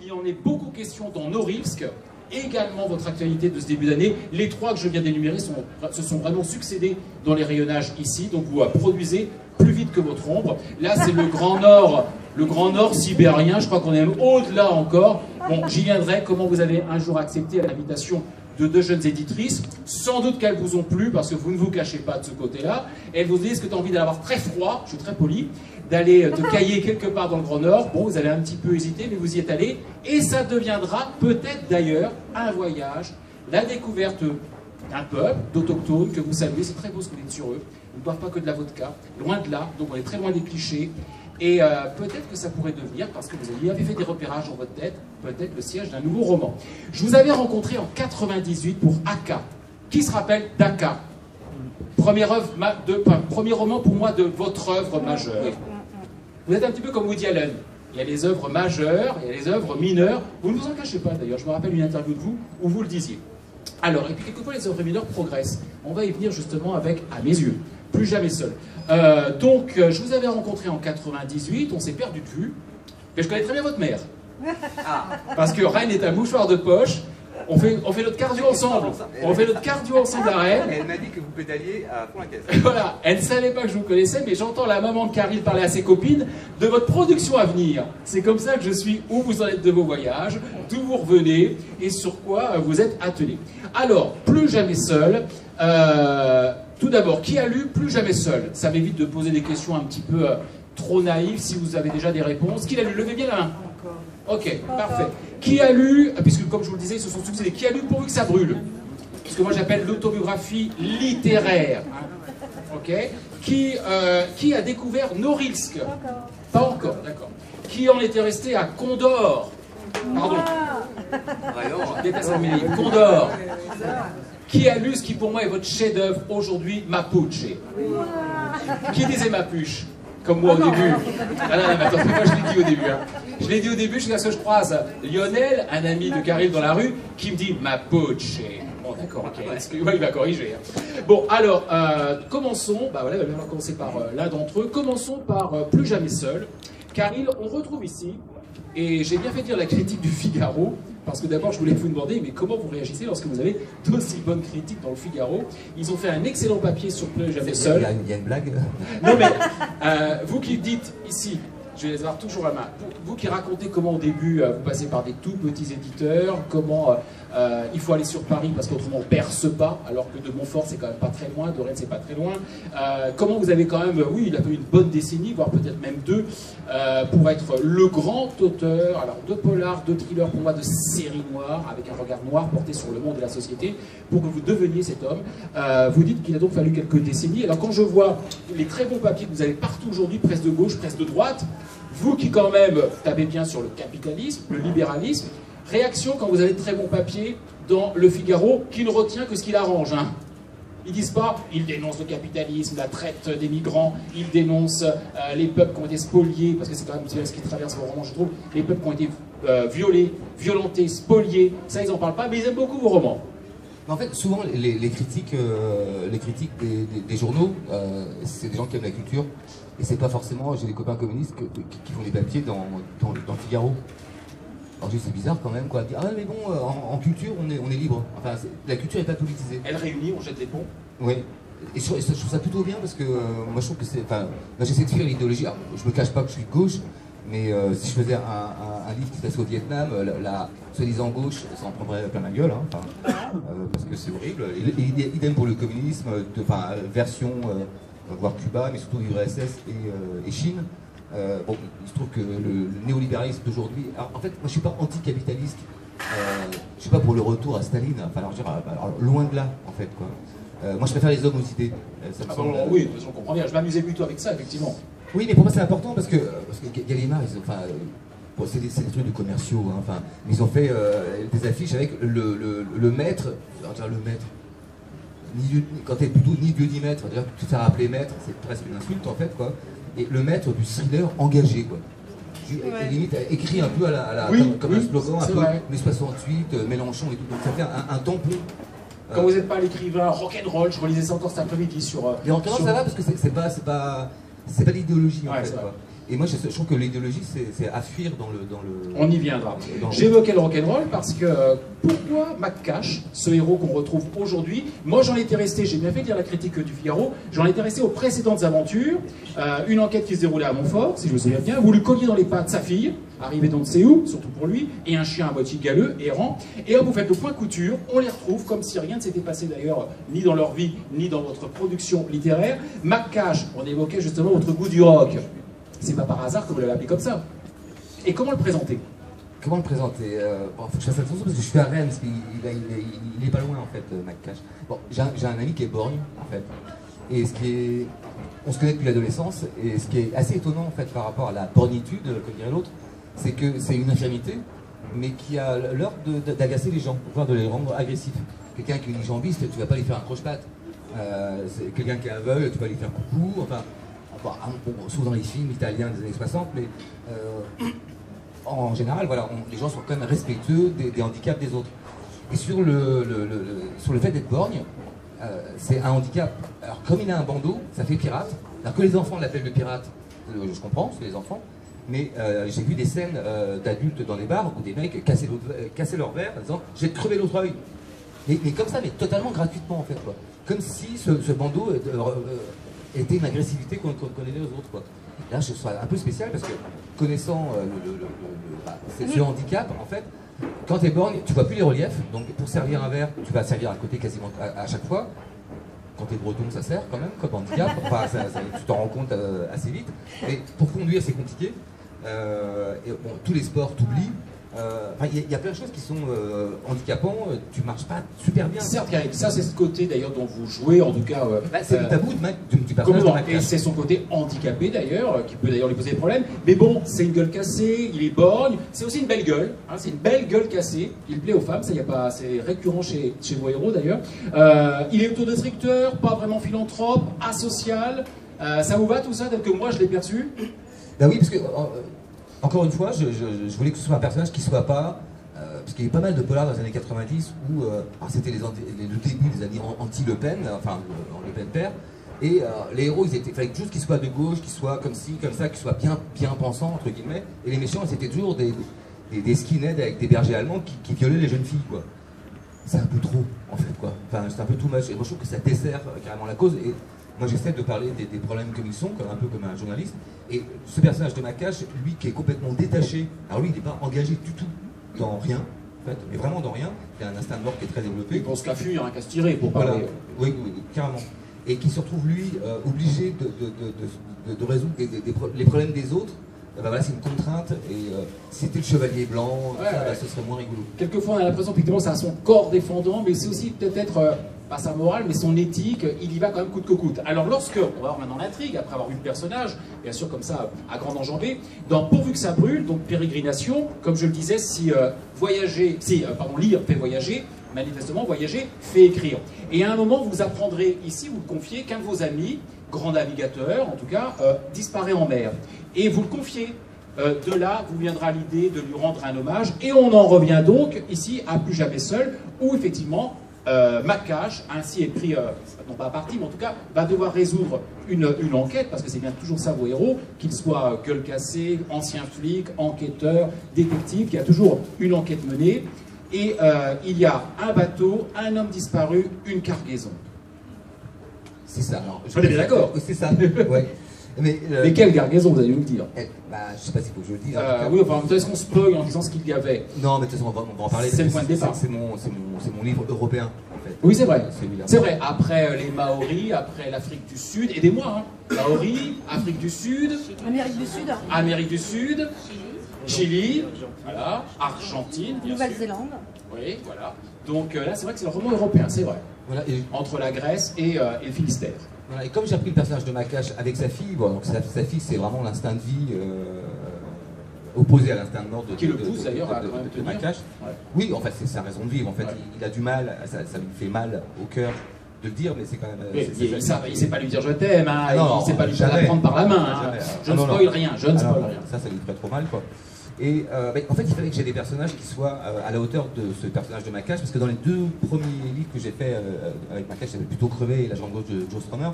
qu'il y en ait beaucoup question dans Norilsk, également votre actualité de ce début d'année. Les trois que je viens d'énumérer se sont vraiment succédés dans les rayonnages ici, donc vous produisez plus vite que votre ombre. Là, c'est le Grand Nord sibérien, je crois qu'on est même au-delà encore. Bon, j'y viendrai, comment vous avez un jour accepté l'invitation de deux jeunes éditrices, sans doute qu'elles vous ont plu, parce que vous ne vous cachez pas de ce côté-là. Elles vous disent que tu as envie d'avoir très froid, je suis très poli, d'aller te cailler quelque part dans le Grand Nord. Bon, vous allez un petit peu hésiter, mais vous y êtes allé. Et ça deviendra peut-être d'ailleurs un voyage, la découverte d'un peuple, d'autochtones, que vous saluez. C'est très beau ce que vous dites sur eux. Ils ne boivent pas que de la vodka, loin de là, donc on est très loin des clichés. Et peut-être que ça pourrait devenir, parce que vous avez fait des repérages dans votre tête, peut-être le siège d'un nouveau roman. Je vous avais rencontré en 98 pour Aka. Qui se rappelle d'Aka? Premier roman pour moi de votre œuvre majeure. Vous êtes un petit peu comme Woody Allen. Il y a les œuvres majeures, il y a les œuvres mineures. Vous ne vous en cachez pas d'ailleurs. Je me rappelle une interview de vous où vous le disiez. Alors, et puis quelquefois les œuvres mineures progressent. On va y venir justement avec, à mes yeux, Plus jamais seul. Je vous avais rencontré en 98, on s'est perdu de vue, mais je connais très bien votre mère. Parce que Rennes est un mouchoir de poche, on fait notre cardio ensemble. On fait notre cardio ensemble à Rennes. Elle m'a dit que vous pédaliez à fond la caisse. Voilà, elle ne savait pas que je vous connaissais, mais j'entends la maman de Caril parler à ses copines de votre production à venir. C'est comme ça que je suis où vous en êtes de vos voyages, d'où vous revenez et sur quoi vous êtes attelés. Alors, Plus jamais seul. Tout d'abord, qui a lu Plus jamais seul? Ça m'évite de poser des questions un petit peu trop naïves si vous avez déjà des réponses. Qui l'a lu? Levez bien la main. Ok, parfait. Qui a lu, puisque comme je vous le disais, ils se sont succédés, qui a lu Pourvu que ça brûle? Ce que moi j'appelle l'autobiographie littéraire. Ok. Qui a découvert Norilsk? Pas encore, d'accord. Qui en était resté à Condor? Pardon. Je déteste mes livres. Condor. Qui a lu ce qui pour moi est votre chef-d'œuvre aujourd'hui, Mapuche? Qui disait Mapuche? Comme moi au début. Ah non, mais attends, moi je l'ai dit au début. Hein. Je l'ai dit au début jusqu'à ce que je croise Lionel, un ami de Caril dans la rue, qui me dit Mapuche. Bon, d'accord, ok. Il va corriger. Hein. Bon, alors, commençons. Bah voilà, on va commencer par l'un d'entre eux. Commençons par Plus jamais seul. Caril, on retrouve ici, et j'ai bien fait dire la critique du Figaro. Parce que d'abord, je voulais vous demander, mais comment vous réagissez lorsque vous avez d'aussi bonnes critiques dans le Figaro? Ils ont fait un excellent papier sur Plus jamais seul. Il y a une blague. Non mais, vous qui dites ici, je vais les avoir toujours à la main, vous qui racontez comment au début vous passez par des tout petits éditeurs, comment il faut aller sur Paris parce qu'autrement on perce pas, alors que de Montfort c'est quand même pas très loin, de Rennes c'est pas très loin, comment vous avez quand même, oui il a fallu une bonne décennie, voire peut-être même deux, pour être le grand auteur, alors de polar, de thriller pour moi, de série noire, avec un regard noir porté sur le monde et la société, pour que vous deveniez cet homme. Vous dites qu'il a donc fallu quelques décennies. Alors quand je vois les très bons papiers que vous avez partout aujourd'hui, presse de gauche, presse de droite, vous qui quand même tapez bien sur le capitalisme, le libéralisme, réaction quand vous avez de très bons papiers dans le Figaro, qui ne retient que ce qu'il arrange. Hein. Ils disent pas, ils dénoncent le capitalisme, la traite des migrants, ils dénoncent les peuples qui ont été spoliés, parce que c'est quand même ce qui traverse vos romans, je trouve, les peuples qui ont été violés, violentés, spoliés, ça ils n'en parlent pas, mais ils aiment beaucoup vos romans. En fait, souvent, les critiques des journaux, c'est des gens qui aiment la culture, et c'est pas forcément, j'ai des copains communistes qui font des papiers dans le Figaro. Alors je dis, c'est bizarre quand même, quoi. Ah mais bon, en culture, on est libre. Enfin, la culture n'est pas politisée. Elle réunit, on jette des ponts. Oui. Et je trouve ça plutôt bien parce que moi je trouve que c'est... Enfin, j'essaie de suivre l'idéologie. Je me cache pas que je suis de gauche, mais si je faisais un livre qui se passe au Vietnam, la soi-disant gauche, ça en prendrait plein la gueule, hein, parce que c'est horrible. Idem pour le communisme, version, voire Cuba, mais surtout URSS et Chine. Bon, il se trouve que le néolibéralisme d'aujourd'hui... En fait, moi je suis pas anticapitaliste, je suis pas pour le retour à Staline, enfin, alors, loin de là, en fait, quoi. Moi je préfère les hommes aux idées. Oui, de toute façon, on comprend bien, je m'amusais plutôt avec ça, effectivement. Oui, mais pour moi c'est important parce que Gallimard, bon, c'est des trucs de commerciaux, hein, enfin, ils ont fait des affiches avec le maître, le maître, quand t'es plutôt ni vieux ni maître, c'est-à-dire que te faire appeler maître, c'est presque une insulte en fait, quoi. Et le maître du thriller engagé, quoi. Ouais. Limite écrit un peu comme un slogan, un peu mai 68, Mélenchon et tout, donc ça fait un tampon. Quand vous n'êtes pas l'écrivain rock'n'roll, je relisais ça encore cet après-midi sur... Mais rock'n'roll ça va parce que c'est pas l'idéologie en fait, quoi. Et moi, je trouve que l'idéologie, c'est à fuir dans le... On y viendra. dans- J'évoquais le rock'n'roll parce que pourquoi Mac-Cash, ce héros qu'on retrouve aujourd'hui, moi j'en étais resté, j'ai bien fait de lire la critique du Figaro, j'en étais resté aux précédentes aventures, une enquête qui se déroulait à Montfort, si je me souviens bien, vous lui colliez dans les pattes sa fille, arrivée d'on ne sait où, surtout pour lui, et un chien à moitié galeux, errant, et hop, vous faites le point couture, on les retrouve comme si rien ne s'était passé d'ailleurs, ni dans leur vie, ni dans votre production littéraire. Mac-Cash, on évoquait justement votre goût du rock. C'est pas par hasard que vous l'avez appelé comme ça. Et comment le présenter? Comment le présenter? Bon, faut que je fasse attention parce que je suis à Rennes, parce qu'il est pas loin en fait, Mac-Cash. Bon, j'ai un ami qui est borgne en fait. Et on se connaît depuis l'adolescence, et ce qui est assez étonnant en fait par rapport à la bornitude, comme dirait l'autre, c'est que c'est une infirmité, mais qui a l'heure d'agacer les gens, voire de les rendre agressifs. Quelqu'un qui est unijambiste, tu vas pas lui faire un croche-patte. Quelqu'un qui est aveugle, tu vas lui faire coucou, enfin, sauf dans les films italiens des années 60, mais en général, voilà, les gens sont quand même respectueux des handicaps des autres. Et sur le fait d'être borgne, c'est un handicap. Alors comme il a un bandeau, ça fait pirate. Alors que les enfants l'appellent le pirate, je comprends, c'est les enfants. Mais j'ai vu des scènes d'adultes dans les bars où des mecs cassaient leur verre en disant « j'ai crevé l'autre œil ». Mais comme ça, mais totalement gratuitement en fait, quoi. Comme si ce bandeau était une agressivité qu'on connaissait aux autres, quoi. Là, je suis un peu spécial parce que connaissant ce handicap, en fait, quand tu es borgne, tu vois plus les reliefs. Donc pour servir un verre, tu vas servir à côté quasiment à chaque fois. Quand tu es breton, ça sert quand même comme handicap. Enfin, tu t'en rends compte assez vite. Mais pour conduire, c'est compliqué. Et, bon, tous les sports t'oublient. Il y a plein de choses qui sont handicapants, tu marches pas super bien. Certes, Karim, ça c'est ce côté d'ailleurs dont vous jouez, en tout cas. C'est le tabou du personnage de Mac-Cash. Et c'est son côté handicapé d'ailleurs, qui peut d'ailleurs lui poser des problèmes. Mais bon, c'est une gueule cassée, il est borgne, c'est aussi une belle gueule, hein, c'est une belle gueule cassée. Il plaît aux femmes, ça y a pas, c'est récurrent chez vos héros d'ailleurs. Il est autodestructeur, pas vraiment philanthrope, asocial. Ça vous va tout ça tel que moi je l'ai perçu? Ben oui, parce que. Encore une fois, je voulais que ce soit un personnage qui soit pas... parce qu'il y a eu pas mal de polars dans les années 90 où c'était le début des années anti-Le Pen, enfin Le Pen père, et les héros, il fallait juste qu'ils soient de gauche, qu'ils soient comme ci, comme ça, qu'ils soient bien pensants, entre guillemets, et les méchants, c'était toujours des skinheads avec des bergers allemands qui violaient les jeunes filles, quoi. C'est un peu trop, en fait, quoi. Enfin, c'est un peu too much, et moi je trouve que ça dessert carrément la cause, et moi j'essaie de parler des problèmes comme ils sont, un peu comme un journaliste. Et ce personnage de Mac-Cash, lui qui est complètement détaché, alors lui il n'est pas engagé du tout dans rien, en fait, mais vraiment dans rien, il a un instinct de mort qui est très développé. Il pense qu'à fuir, qu'à se tirer pour parler. Voilà. Oui, carrément. Et qui se retrouve lui obligé de résoudre les problèmes des autres. Voilà, c'est une contrainte, et si c'était le chevalier blanc, ce serait moins rigolo. Quelquefois on a l'impression effectivement que c'est à son corps défendant, mais c'est aussi peut-être pas sa morale, mais son éthique, il y va quand même coûte que coûte. Alors lorsque, on va voir maintenant l'intrigue, après avoir vu le personnage, bien sûr comme ça, à grande enjambée, dans Pourvu que ça brûle, donc Pérégrination, comme je le disais, lire fait voyager, manifestement voyager fait écrire. Et à un moment, vous apprendrez ici, vous le confiez, qu'un de vos amis, grand navigateur en tout cas, disparaît en mer. Et vous le confiez. De là, vous viendra l'idée de lui rendre un hommage. Et on en revient donc ici à Plus jamais seul, où effectivement, Mac-Cash, ainsi est pris, non pas à partie, mais en tout cas, va devoir résoudre une enquête, parce que c'est bien toujours ça vos héros, qu'ils soient gueule cassée, ancien flic, enquêteur, détective, il y a toujours une enquête menée. Et il y a un bateau, un homme disparu, une cargaison. C'est ça. On est bien d'accord. C'est ça, ouais. Mais quelle cargaison, vous allez nous le dire? Je sais pas s'il faut que je le dise. Oui, enfin, est-ce qu'on spoil en disant ce qu'il y avait? Non, mais de toute façon, on va en parler. C'est le point de départ. C'est mon livre européen, en fait. Oui, c'est vrai. Celui-là. C'est vrai. Après les Maoris, après l'Afrique du Sud, aidez-moi, hein. Maoris, Afrique du Sud, Amérique du Sud, Chili, voilà, Argentine, Nouvelle-Zélande. Oui, voilà. Donc là, c'est vrai que c'est le roman européen, c'est vrai. Voilà, entre la Grèce et le Finistère. Voilà, et comme j'ai appris le personnage de Mac-Cash avec sa fille, bon, donc sa fille c'est vraiment l'instinct de vie opposé à l'instinct de mort de qui le pousse d'ailleurs à quand même tenir. Mac-Cash. Ouais. Oui, en fait c'est sa raison de vivre. En fait, il a du mal, ça lui fait mal au cœur de le dire, mais c'est quand même. Oui, il ne sait pas lui dire je t'aime, hein, il ne sait pas lui jamais, prendre par la main. Hein. Je ne spoil rien, je ne spoil rien. Ça lui ferait trop mal, quoi. Et en fait, il fallait que j'ai des personnages qui soient à la hauteur de ce personnage de Mac-Cash, parce que dans les deux premiers livres que j'ai fait avec Mac-Cash, j'avais plutôt crevé et la jambe gauche de Joe Strummer.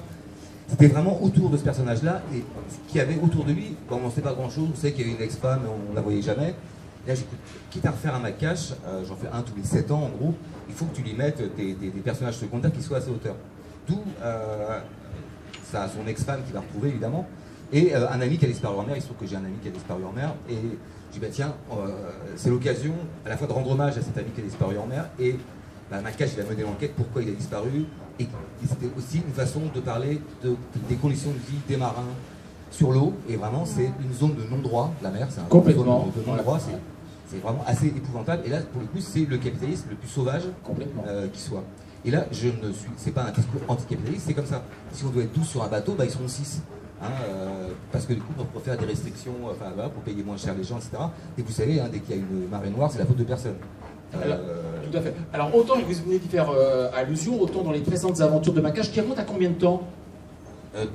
c'était vraiment autour de ce personnage-là, et ce qu'il y avait autour de lui, bon, on ne sait pas grand-chose, on sait qu'il y avait une ex-femme, mais on ne la voyait jamais. Là, quitte à refaire un Mac-Cash, j'en fais un tous les 7 ans en gros, il faut que tu lui mettes des personnages secondaires qui soient à sa hauteur. D'où ça a son ex-femme qui va retrouver évidemment, et un ami qui a disparu en mer. Il se trouve que j'ai un ami qui a disparu en mer, et je dis bah tiens, c'est l'occasion à la fois de rendre hommage à cet ami qui a disparu en mer, et bah, Mac-Cash il a mené l'enquête pourquoi il a disparu, et c'était aussi une façon de parler des conditions de vie des marins sur l'eau, et vraiment c'est une zone de non-droit, la mer, c'est une zone de non-droit, c'est vraiment assez épouvantable, et là pour le coup c'est le capitalisme le plus sauvage qui soit. Et là, c'est pas un discours anticapitaliste, c'est comme ça. Si on doit être 12 sur un bateau, bah, ils seront 6. Hein, parce que du coup, pour faire des restrictions, enfin, voilà, pour payer moins cher les gens, etc. Et vous savez, hein, dès qu'il y a une marée noire, c'est la faute de personne. Alors, tout à fait. Alors, autant vous venez d'y faire allusion, autant dans les précédentes aventures de Mac-Cash, qui remontent à combien de temps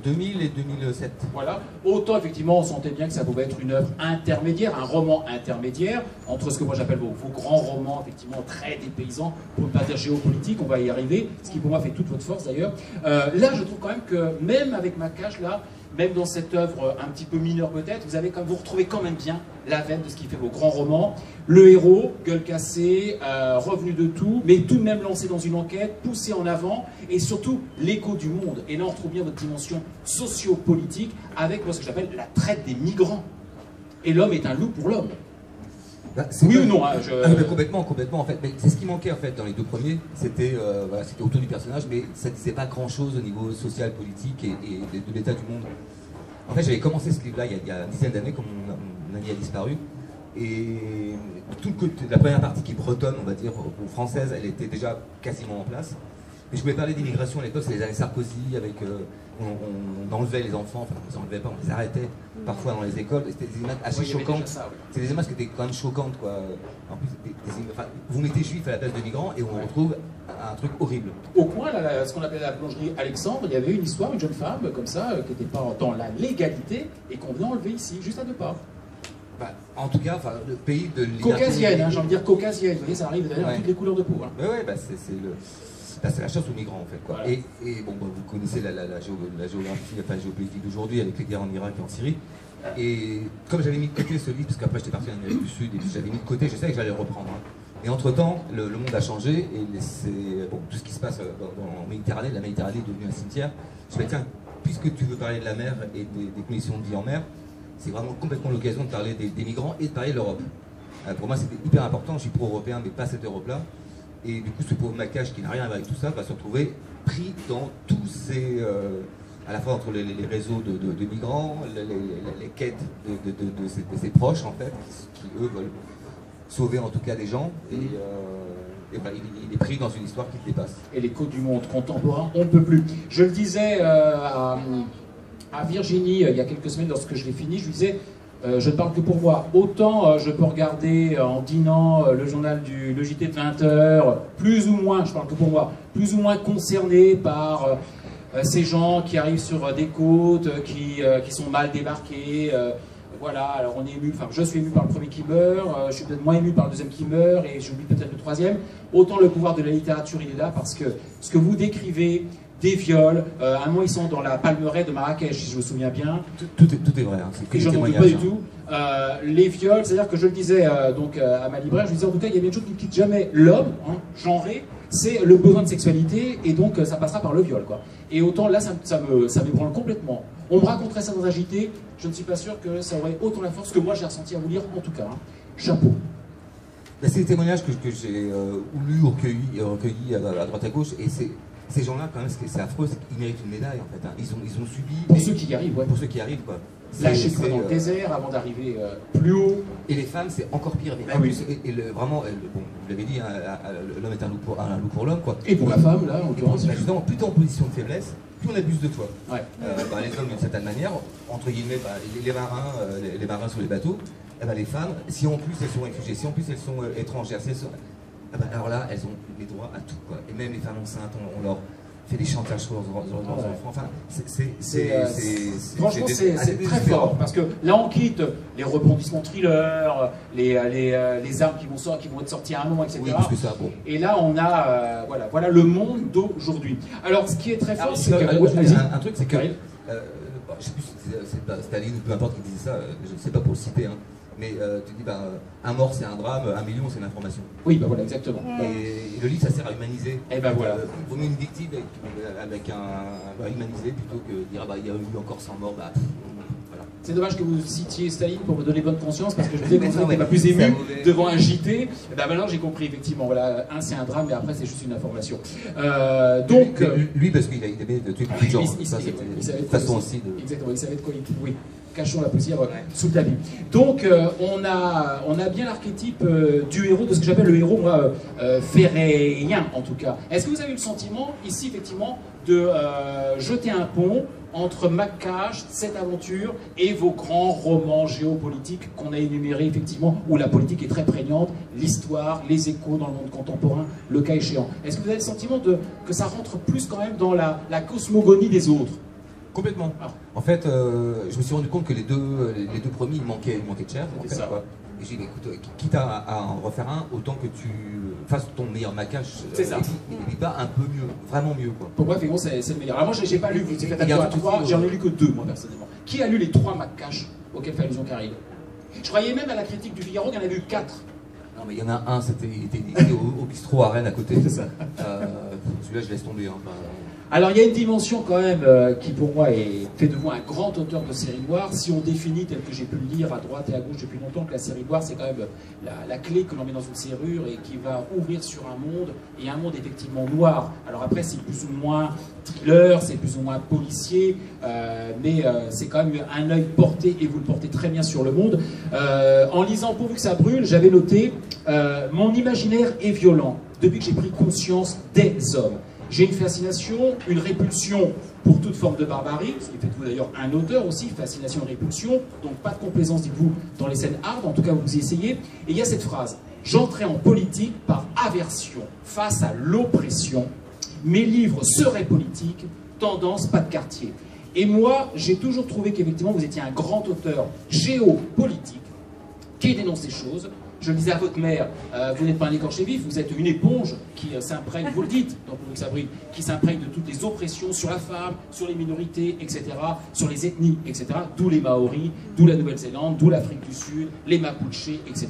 2000 et 2007. Voilà. Autant, effectivement, on sentait bien que ça pouvait être une œuvre intermédiaire, un roman intermédiaire, entre ce que moi j'appelle vos grands romans, effectivement, très dépaysants, pour ne pas dire géopolitiques, on va y arriver, ce qui pour moi fait toute votre force d'ailleurs. Là, je trouve quand même que, même avec Mac-Cash, là, même dans cette œuvre un petit peu mineure peut-être, vous retrouvez quand même bien la veine de ce qui fait vos grands romans. Le héros, gueule cassée, revenu de tout, mais tout de même lancé dans une enquête, poussé en avant, et surtout l'écho du monde. Et là, on retrouve bien votre dimension socio-politique avec ce que j'appelle la traite des migrants. Et l'homme est un loup pour l'homme. Bah, oui ou non complètement en fait. Mais c'est ce qui manquait en fait dans les deux premiers. C'était voilà, c'était autour du personnage, mais ça disait pas grand chose au niveau social, politique et de l'état du monde. En fait, j'avais commencé ce livre-là il y a une dizaine d'années quand mon ami a disparu. Et la première partie qui est bretonne, on va dire, ou française, elle était déjà quasiment en place. Mais je voulais parler d'immigration à l'époque, c'est les années Sarkozy, avec on enlevait les enfants, enfin on les enlevait pas, on les arrêtait parfois dans les écoles. C'était des images assez choquantes. C'est des images qui étaient quand même choquantes, quoi. En plus, vous mettez juif à la place de migrants et on retrouve un truc horrible. Au coin, ce qu'on appelait la boulangerie Alexandre, il y avait une histoire, une jeune femme comme ça, qui n'était pas dans la légalité et qu'on venait enlever ici, juste à 2 pas. Bah, en tout cas, le pays de caucasienne, hein, j'ai envie de dire caucasienne. Vous voyez, ça arrive d'ailleurs toutes les couleurs de peau. Hein. Ouais, bah, c'est la chasse aux migrants en fait. Quoi. Voilà. Et bon, bah, vous connaissez la géographie, enfin, géopolitique d'aujourd'hui avec les guerres en Irak et en Syrie. Et comme j'avais mis de côté ce livre, parce qu'après j'étais parti en Amérique du Sud et puis j'avais mis de côté, je savais que j'allais le reprendre. Hein. Et entre-temps, le monde a changé et tout ce qui se passe en Méditerranée, la Méditerranée est devenue un cimetière. Je me dis, tiens, puisque tu veux parler de la mer et des conditions de vie en mer, c'est vraiment complètement l'occasion de parler des migrants et de parler de l'Europe. Pour moi, c'était hyper important. Je suis pro-européen, mais pas cette Europe-là. Et du coup, ce pauvre Mac-Cash qui n'a rien à voir avec tout ça va se retrouver pris dans tous ces... à la fois entre les réseaux de migrants, les quêtes de ses proches, en fait, qui eux veulent sauver en tout cas des gens. Et ben, il est pris dans une histoire qui le dépasse. Et les codes du monde contemporain, on ne peut plus. Je le disais à Virginie il y a quelques semaines lorsque je l'ai fini, je lui disais je ne parle que pour moi. Autant je peux regarder en dînant le journal le JT de 20h, plus ou moins, je parle que pour moi, plus ou moins concerné par ces gens qui arrivent sur des côtes, qui sont mal débarqués. Voilà, alors on est ému, enfin je suis ému par le premier qui meurt, je suis peut-être moins ému par le deuxième qui meurt, et j'oublie peut-être le troisième. Autant le pouvoir de la littérature, il est là, parce que ce que vous décrivez, des viols, à un moment ils sont dans la palmeraie de Marrakech, si je me souviens bien. Tout est vrai, hein. Et j'en doute pas du tout. Les viols, c'est-à-dire que je le disais donc à ma libraire, je disais en tout cas il y a bien une chose qui ne quitte jamais l'homme, hein, genré, c'est le besoin de sexualité, et donc ça passera par le viol, quoi. Et autant là, ça m'ébranle complètement. On me raconterait ça dans un JT, je ne suis pas sûr que ça aurait autant la force que moi j'ai ressenti à vous lire, en tout cas. Hein. Chapeau. Ben, c'est des témoignages que j'ai lus ou recueillis à droite à gauche, et ces gens-là, quand même, c'est affreux, c'est qu'ils méritent une médaille, en fait. Hein. Ils ont subi... Pour ceux qui y arrivent, ouais. Pour ceux qui arrivent, quoi. Lâcher dans le désert avant d'arriver plus haut. Et les femmes, c'est encore pire. Ah oui. Vraiment, bon, vous l'avez dit, hein, l'homme est un loup pour l'homme, quoi. Et pour la femme, là, en l'occurrence. Justement, plus t'es en position de faiblesse, plus on abuse de toi. Ouais. Les hommes, d'une certaine manière, entre guillemets, les marins sur les bateaux, les femmes, si en plus elles sont réfugiées, si en plus elles sont étrangères, alors là, elles ont les droits à tout, quoi. Et même les femmes enceintes, fait des chantages sur leurs enfants. Enfin, franchement, c'est très fort parce que là, on quitte les rebondissements thrillers, les armes qui vont être sorties à un moment, etc. Oui, parce que ça, bon. Et là, on a voilà le monde d'aujourd'hui. Alors, ce qui est très fort, c'est que un truc, c'est que je sais plus si c'est Staline ou peu importe qui disait ça, je ne sais pas pour le citer, hein, mais tu dis un mort c'est un drame, 1 million c'est une information. Oui, bah voilà, exactement. Et le livre ça sert à humaniser. Et ben voilà. Il vaut mieux une victime avec humaniser plutôt que dire il y a eu encore 100 morts. Voilà. C'est dommage que vous citiez Staline pour me donner bonne conscience parce que je disais qu'on n'était pas plus ému devant un JT. Et ben maintenant j'ai compris effectivement. Voilà, c'est un drame, mais après c'est juste une information. Donc lui parce qu'il aimait de tuer beaucoup de gens. Il savait de façon aussi de. Exactement, il savait de quoi il. Oui. Cachons la poussière sous le tapis. Donc, on a bien l'archétype du héros, de ce que j'appelle le héros, moi, ferréen, en tout cas. Est-ce que vous avez eu le sentiment, ici, effectivement, de jeter un pont entre Macache, cette aventure, et vos grands romans géopolitiques qu'on a énumérés, effectivement, où la politique est très prégnante, l'histoire, les échos dans le monde contemporain, le cas échéant. Est-ce que vous avez le sentiment que ça rentre plus quand même dans la cosmogonie des autres? Complètement. En fait, je me suis rendu compte que les deux premiers, ils manquaient de chair. En fait, quoi. Et j'ai dit, écoute, quitte à en refaire un, autant que tu fasses ton meilleur Macache. C'est ça. Et pas un peu mieux, vraiment mieux. Quoi. Pour moi, effectivement, c'est le meilleur. Alors moi, j'ai pas lu, vous avez fait à 3, j'en ai lu que 2, moi, personnellement. Qui a lu les 3 Macache auxquels fait allusion Caril? Je croyais même à la critique du Figaro qu'il y en avait eu 4. Non, mais il y en a un, il était au bistrot à Rennes à côté. C'est ça. Celui-là, je laisse tomber. Hein. Alors il y a une dimension quand même qui pour moi fait de vous un grand auteur de série noire. Si on définit, tel que j'ai pu le lire à droite et à gauche depuis longtemps, que la série noire c'est quand même la clé que l'on met dans une serrure et qui va ouvrir sur un monde, et un monde effectivement noir. Alors après c'est plus ou moins thriller, c'est plus ou moins policier, mais c'est quand même un œil porté, et vous le portez très bien sur le monde. En lisant Pourvu que ça brûle, j'avais noté mon imaginaire est violent depuis que j'ai pris conscience des hommes. J'ai une fascination, une répulsion pour toute forme de barbarie, ce qui fait de vous d'ailleurs un auteur aussi, fascination et répulsion, donc pas de complaisance, dites-vous, dans les scènes hard, en tout cas vous y essayez. Et il y a cette phrase, j'entrais en politique par aversion face à l'oppression, mes livres seraient politiques, tendance pas de quartier. Et moi, j'ai toujours trouvé qu'effectivement vous étiez un grand auteur géopolitique, qui dénonce ces choses. Je le disais à votre mère, vous n'êtes pas un écorché vif, vous êtes une éponge qui s'imprègne, vous le dites, dans Pourvu que ça brûle, qui s'imprègne de toutes les oppressions sur la femme, sur les minorités, etc., sur les ethnies, etc., d'où les Maoris, d'où la Nouvelle-Zélande, d'où l'Afrique du Sud, les Mapuches, etc.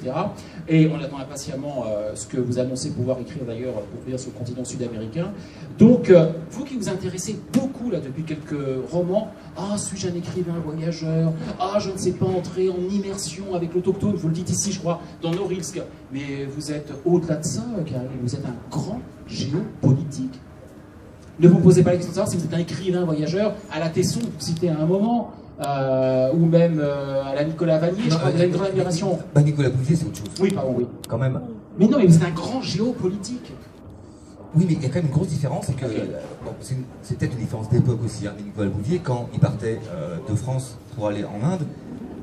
Et on attend impatiemment ce que vous annoncez pouvoir écrire d'ailleurs pour venir sur le continent sud-américain. Donc, vous qui vous intéressez beaucoup là depuis quelques romans, ah, suis-je un écrivain voyageur? Ah, je ne sais pas entrer en immersion avec l'autochtone, vous le dites ici, je crois, dans Norilsk. Mais vous êtes au-delà de ça, car vous êtes un grand géopolitique. Ne vous posez pas la question de savoir si vous êtes un écrivain voyageur, à la Tesson, vous citez à un moment, ou même à la Nicolas Vanier, je crois que vous avez une grande admiration. Nicolas Bouvier, c'est autre chose. Oui, pardon, oui. Quand même. Mais non, mais vous êtes un grand géopolitique. Oui, mais il y a quand même une grosse différence, c'est que bon, c'est peut-être une différence d'époque aussi. Hein, mais Nicolas Bouvier, quand il partait de France pour aller en Inde,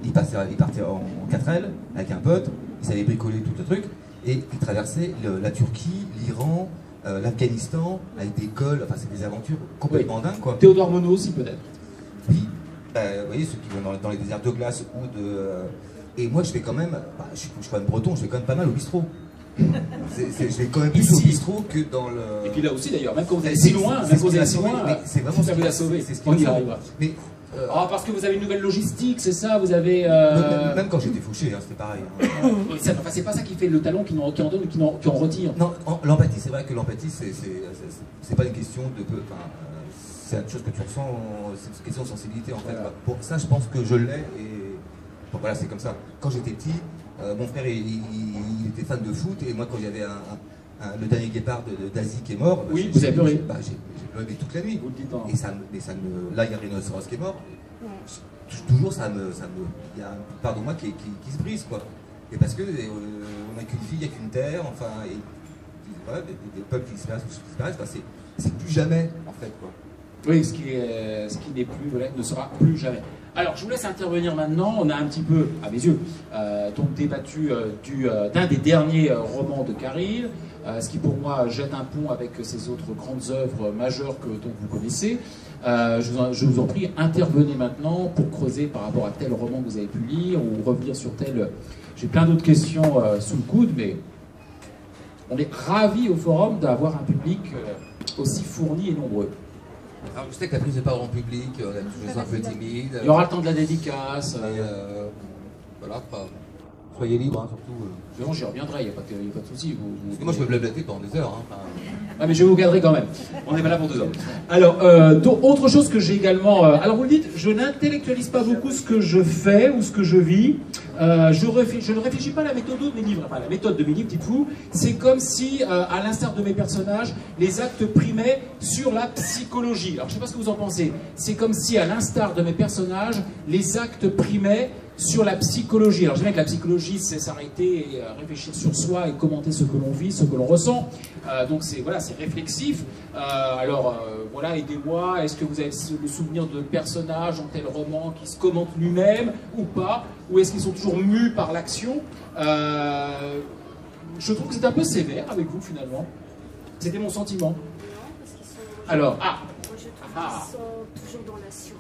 il partait en 4L avec un pote, il savait bricoler tout le truc, et il traversait la Turquie, l'Iran, l'Afghanistan, avec des cols, enfin c'est des aventures complètement dingues, quoi. Théodore Monod aussi, peut-être. Oui, vous voyez, ceux qui vont dans les déserts de glace ou de... Et moi, je fais quand même, je suis quand même breton, je fais quand même pas mal au bistrot. Je vais quand même plus au bistrot que dans le... Et puis là aussi d'ailleurs, même quand vous allez si loin, c'est vraiment ça vous a sauvé, on y arrive. Mais parce que vous avez une nouvelle logistique, c'est ça, vous avez... Même quand j'étais fauché, hein, c'était pareil. Hein. Enfin, c'est pas ça qui fait le talent qui en donne ou qui en retire. Non, l'empathie, c'est vrai que l'empathie, c'est pas une question de... c'est une chose que tu ressens, c'est une question de sensibilité en fait. Voilà. Pour ça, je pense que je l'ai et... Bon, voilà, c'est comme ça. Quand j'étais petit, mon frère, il était fan de foot, et moi, quand il y avait le dernier guépard d'Asie qui est mort, oui, vous avez pleuré. J'ai pleuré toute la nuit. Vous le dites pas. Et ça me, là, il y a Rhinocéros qui est mort. Toujours, il y a une part de moi qui se brise, quoi. Et parce que on n'a qu'une vie, il n'y a qu'une terre, enfin, et voilà, des peuples qui disparaissent, enfin, c'est plus jamais, en fait, quoi. Oui, ce qui n'est plus, voilà, ne sera plus jamais. Alors, je vous laisse intervenir maintenant. On a un petit peu, à mes yeux, donc débattu d'un des derniers romans de Caril. ce qui pour moi jette un pont avec ces autres grandes œuvres majeures dont vous connaissez. Je vous en prie, intervenez maintenant pour creuser par rapport à tel roman que vous avez pu lire ou revenir sur tel... J'ai plein d'autres questions sous le coude, mais on est ravis au forum d'avoir un public aussi fourni et nombreux. Alors, je sais que la prise de parole en public, on a toujours un peu timide. Il y aura le temps de la dédicace. Voilà, soyez libres, hein, surtout. Non, j'y reviendrai, il n'y a pas de souci. Parce que moi, je peux blablater pendant des heures. Hein, Ah, mais je vais vous cadrer quand même. On n'est pas là pour 2 heures. Alors, autre chose que j'ai également... alors, vous le dites, je n'intellectualise pas beaucoup ce que je fais ou ce que je vis. Je ne réfléchis pas à la méthode de mes livres. Enfin, la méthode de mes livres, dites-vous, c'est comme si, à l'instar de mes personnages, les actes primaient sur la psychologie. Alors, je ne sais pas ce que vous en pensez. C'est comme si, à l'instar de mes personnages, les actes primaient sur la psychologie. Alors, je dirais que la psychologie, c'est s'arrêter et réfléchir sur soi et commenter ce que l'on vit, ce que l'on ressent. Donc, c'est réflexif. Voilà, aidez-moi. Est-ce que vous avez le souvenir de personnages dans tel roman qui se commentent lui-même ou pas? Ou est-ce qu'ils sont toujours mus par l'action? Je trouve que c'est un peu sévère avec vous, finalement. C'était mon sentiment. Non, parce qu'ils sont... Alors, Moi, je trouve qu'ils sont toujours dans la survie.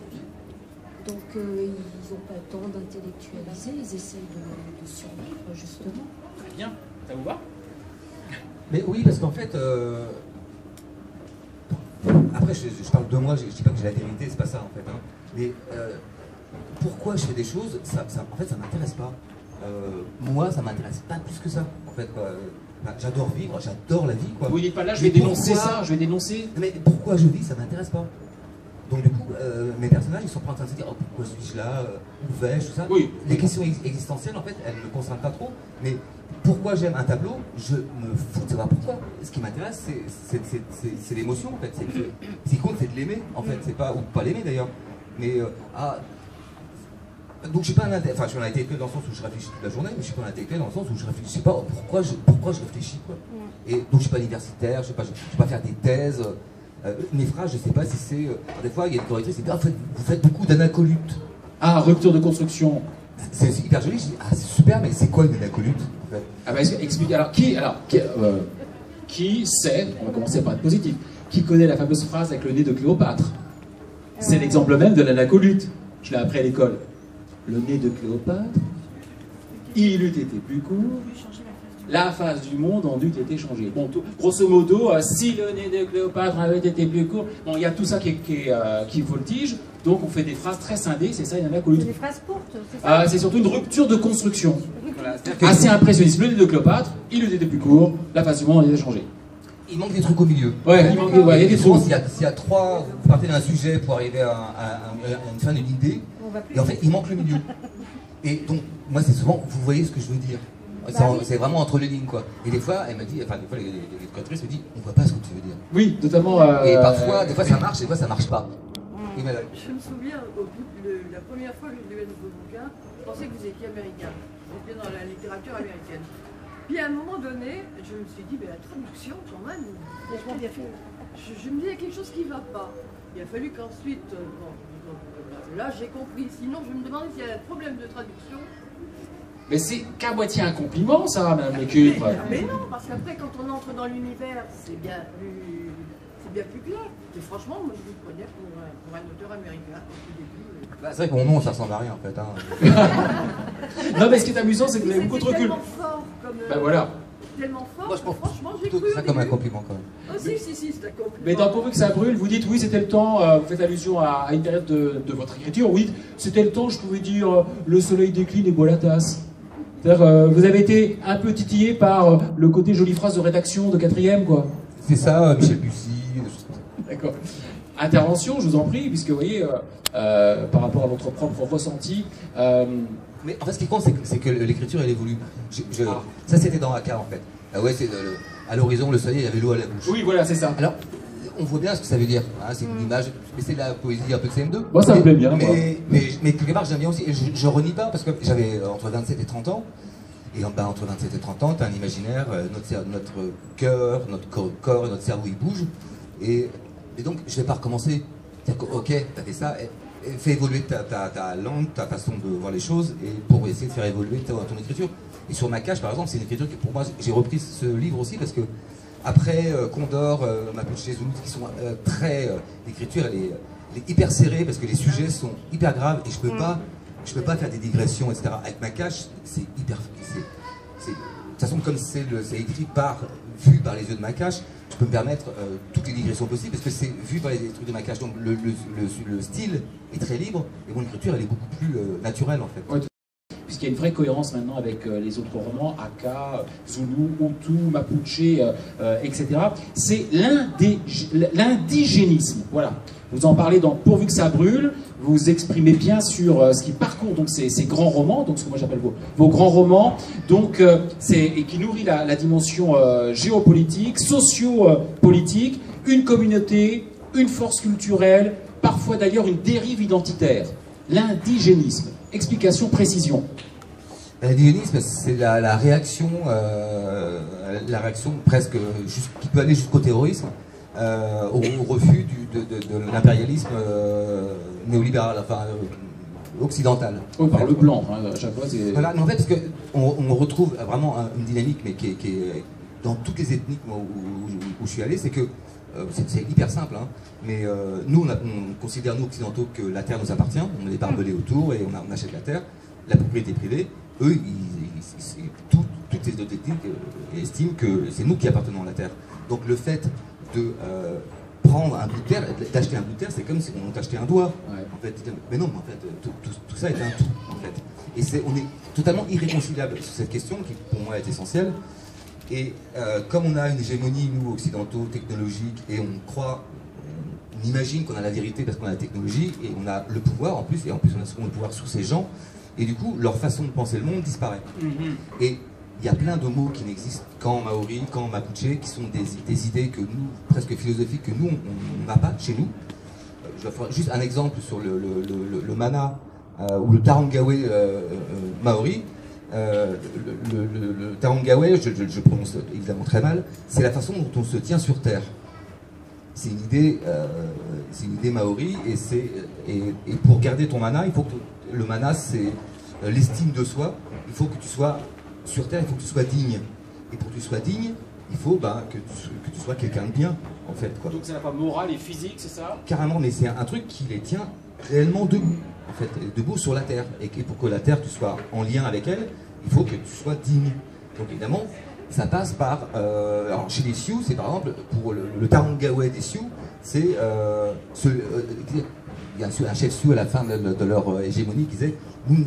Donc, ils n'ont pas le temps d'intellectualiser, ils essayent de survivre, justement. très bien. Ça vous va? Mais oui, parce qu'en fait, après, je parle de moi, je dis pas que j'ai la vérité, c'est pas ça en fait. Hein. Mais pourquoi je fais des choses, en fait, ça m'intéresse pas. Moi, ça m'intéresse pas plus que ça. En fait, j'adore vivre, j'adore la vie. Quoi. Vous dites pas là, je vais dénoncer ça, je vais dénoncer. Mais pourquoi je vis, ça m'intéresse pas. Donc du coup, mes personnages, ils sont pas en train de se dire oh, pourquoi suis-je là, où vais-je, tout ça. Oui. Les questions existentielles, en fait, elles ne me concernent pas trop. Mais pourquoi j'aime un tableau, je me fous de savoir pourquoi. Ce qui m'intéresse, c'est l'émotion, en fait. Ce qui compte, c'est de l'aimer, en fait. C'est pas, ou pas l'aimer d'ailleurs. Mais donc je suis pas un intellectuel, enfin je suis un intellectuel dans le sens où je réfléchis toute la journée, mais je suis pas un intellectuel dans le sens où je réfléchis pas pourquoi je réfléchis, quoi. Et donc je suis pas universitaire, je vais pas faire des thèses. Mes phrases, je sais pas si c'est... des fois, il y a une correctrice qui dit « Ah, vous faites beaucoup d'anacolutes. » Ah, rupture de construction. C'est hyper joli, je dis « Ah, c'est super, mais c'est quoi une anacolute en fait ?» Ah bah, explique, alors, qui sait, on va commencer par être positif, qui connaît la fameuse phrase avec le nez de Cléopâtre? C'est l'exemple même de l'anacolute. Je l'ai appris à l'école. Le nez de Cléopâtre, il eût été plus court, la face du monde en eût été changée. Bon, grosso modo, si le nez de Cléopâtre avait été plus court, bon, il y a tout ça qui voltige, donc on fait des phrases très scindées, c'est ça une anacolute. C'est des phrases courtes, c'est ça? C'est surtout une rupture de construction. Voilà, Assez impressionniste. Le nez de Cléopâtre, il eût été plus court, la face du monde en eût été changée. Il manque des trucs au milieu. Ouais, il manque, ouais, il y a des trucs. S'il y a trois, vous partez d'un sujet pour arriver à une fin d'une idée, et en fait, il manque le milieu. Et donc, moi, c'est souvent, vous voyez ce que je veux dire. C'est vraiment entre les lignes, quoi. Et des fois, elle m'a dit, enfin, des fois, les correctrices me disent, on voit pas ce que tu veux dire. Oui, notamment. Et parfois, des fois, ça marche, des fois, ça marche pas. Et voilà. Je me souviens, au bout de la première fois que j'ai lu vos bouquins, je pensais que vous étiez américain. Vous étiez dans la littérature américaine. Puis à un moment donné, je me suis dit, mais la traduction, quand même, bien fait. Je me dis, il y a quelque chose qui ne va pas. Il a fallu qu'ensuite, là j'ai compris. Sinon, je me demandais s'il y a un problème de traduction. Mais c'est qu'à moitié un compliment, ça, Madame Lécutre. Mais non, parce qu'après, quand on entre dans l'univers, c'est bien plus clair. Et franchement, moi je vous prenais pour un auteur américain au début. C'est vrai que mon nom, ça ressemble à rien, en fait. Hein. Non, mais ce qui est amusant, c'est que vous avez beaucoup de recul. Tellement fort comme... Ben voilà. Tellement fort, Moi, je pense franchement, j'ai plutôt cru ça comme un compliment, quand même. Oh si, c'est un compliment. Mais dans Pourvu que ça brûle, vous dites oui, c'était le temps, vous faites allusion à une période de votre écriture, oui, c'était le temps, je pouvais dire le soleil décline et boit la tasse. C'est-à-dire, vous avez été un peu titillé par le côté jolie phrase de rédaction de 4e, quoi. C'est ça, Michel Bussy, des choses comme ça. D'accord. Intervention, je vous en prie, puisque vous voyez, par rapport à votre propre ressenti. Mais en fait, ce qui compte, c'est que l'écriture, elle évolue. Ça, c'était dans Aka, en fait. Ah ouais, c'est à l'horizon, le soleil avait l'eau à la bouche. Oui, voilà, c'est ça. Alors, on voit bien ce que ça veut dire. Hein, c'est une image, mais c'est de la poésie un peu de CM2. Moi, ça me plaît bien, moi. Mais quelque part, j'aime bien aussi. Et je renie pas, parce que j'avais entre 27 et 30 ans. Et entre 27 et 30 ans, tu as un imaginaire, notre cœur, notre corps, notre cerveau, il bouge. Et donc, je vais pas recommencer. C'est-à-dire que, ok, tu as fait ça, fais évoluer ta langue, ta façon de voir les choses, et pour essayer de faire évoluer ton écriture. Et sur ma cage, par exemple, c'est une écriture que pour moi, j'ai repris ce livre aussi, parce que Après Condor, Mapuche Zulu, qui sont très... l'écriture, elle est hyper serrée parce que les sujets sont hyper graves et je peux pas faire des digressions, etc. Avec Makache, c'est hyper... de toute façon, comme c'est écrit vu par les yeux de Makache, je peux me permettre toutes les digressions possibles parce que c'est vu par les trucs de Makache. Donc le style est très libre et mon écriture, elle est beaucoup plus naturelle en fait. Ouais. Puisqu'il y a une vraie cohérence maintenant avec les autres romans, Aka, Zulu, Hutu, Mapuche, etc. C'est l'indigénisme. Voilà. Vous en parlez dans Pourvu que ça brûle, vous vous exprimez bien sur ce qui parcourt donc, ces grands romans, donc ce que moi j'appelle vos grands romans, donc, et qui nourrit la dimension géopolitique, socio-politique, une communauté, une force culturelle, parfois d'ailleurs une dérive identitaire. L'indigénisme. Explication, précision. L'indigénisme, c'est la réaction presque qui peut aller jusqu'au terrorisme, au refus de l'impérialisme néolibéral, enfin occidental. Oui, par le blanc, hein, à chaque fois c'est... Voilà, mais en fait, parce qu'on retrouve vraiment une dynamique, mais qui est dans toutes les ethnies où je suis allé, c'est que c'est hyper simple, hein, mais nous, on considère, nous, occidentaux, que la terre nous appartient, on est barbelés autour et on achète la terre, la propriété privée. Eux, toutes les autres ethnies estiment que c'est nous qui appartenons à la terre. Donc le fait de prendre un bout de terre, d'acheter un bout de terre, c'est comme si on t'achetait un doigt. Ouais. En fait, mais non, en fait, tout ça est un tout, en fait. Et on est totalement irréconciliable sur cette question qui, pour moi, est essentielle. Et comme on a une hégémonie, nous, occidentaux, technologique, et on imagine qu'on a la vérité parce qu'on a la technologie, et on a le pouvoir en plus, et en plus on a souvent le pouvoir sur ces gens, et du coup, leur façon de penser le monde disparaît. Et il y a plein de mots qui n'existent qu'en maori, qu'en mapuche, qui sont des idées que nous, presque philosophiques, que nous, on n'a pas chez nous. Je vais faire juste un exemple sur le mana, ou le tarangawe maori. Le tarangawe, je prononce évidemment très mal, c'est la façon dont on se tient sur terre. C'est une idée maori, et pour garder ton mana, il faut que le mana, c'est l'estime de soi. Il faut que tu sois sur terre, il faut que tu sois digne. Et pour que tu sois digne, il faut que tu sois quelqu'un de bien, en fait, quoi. Donc ça n'a pas morale et physique, c'est ça? Carrément, mais c'est un truc qui les tient réellement debout, en fait, debout sur la terre. Et pour que la terre, tu sois en lien avec elle, il faut que tu sois digne. Donc évidemment, ça passe par... alors chez les Sioux, c'est par exemple, pour le tarangawe des Sioux, c'est... il y a un chef Sioux à la fin de leur hégémonie qui disait « Nous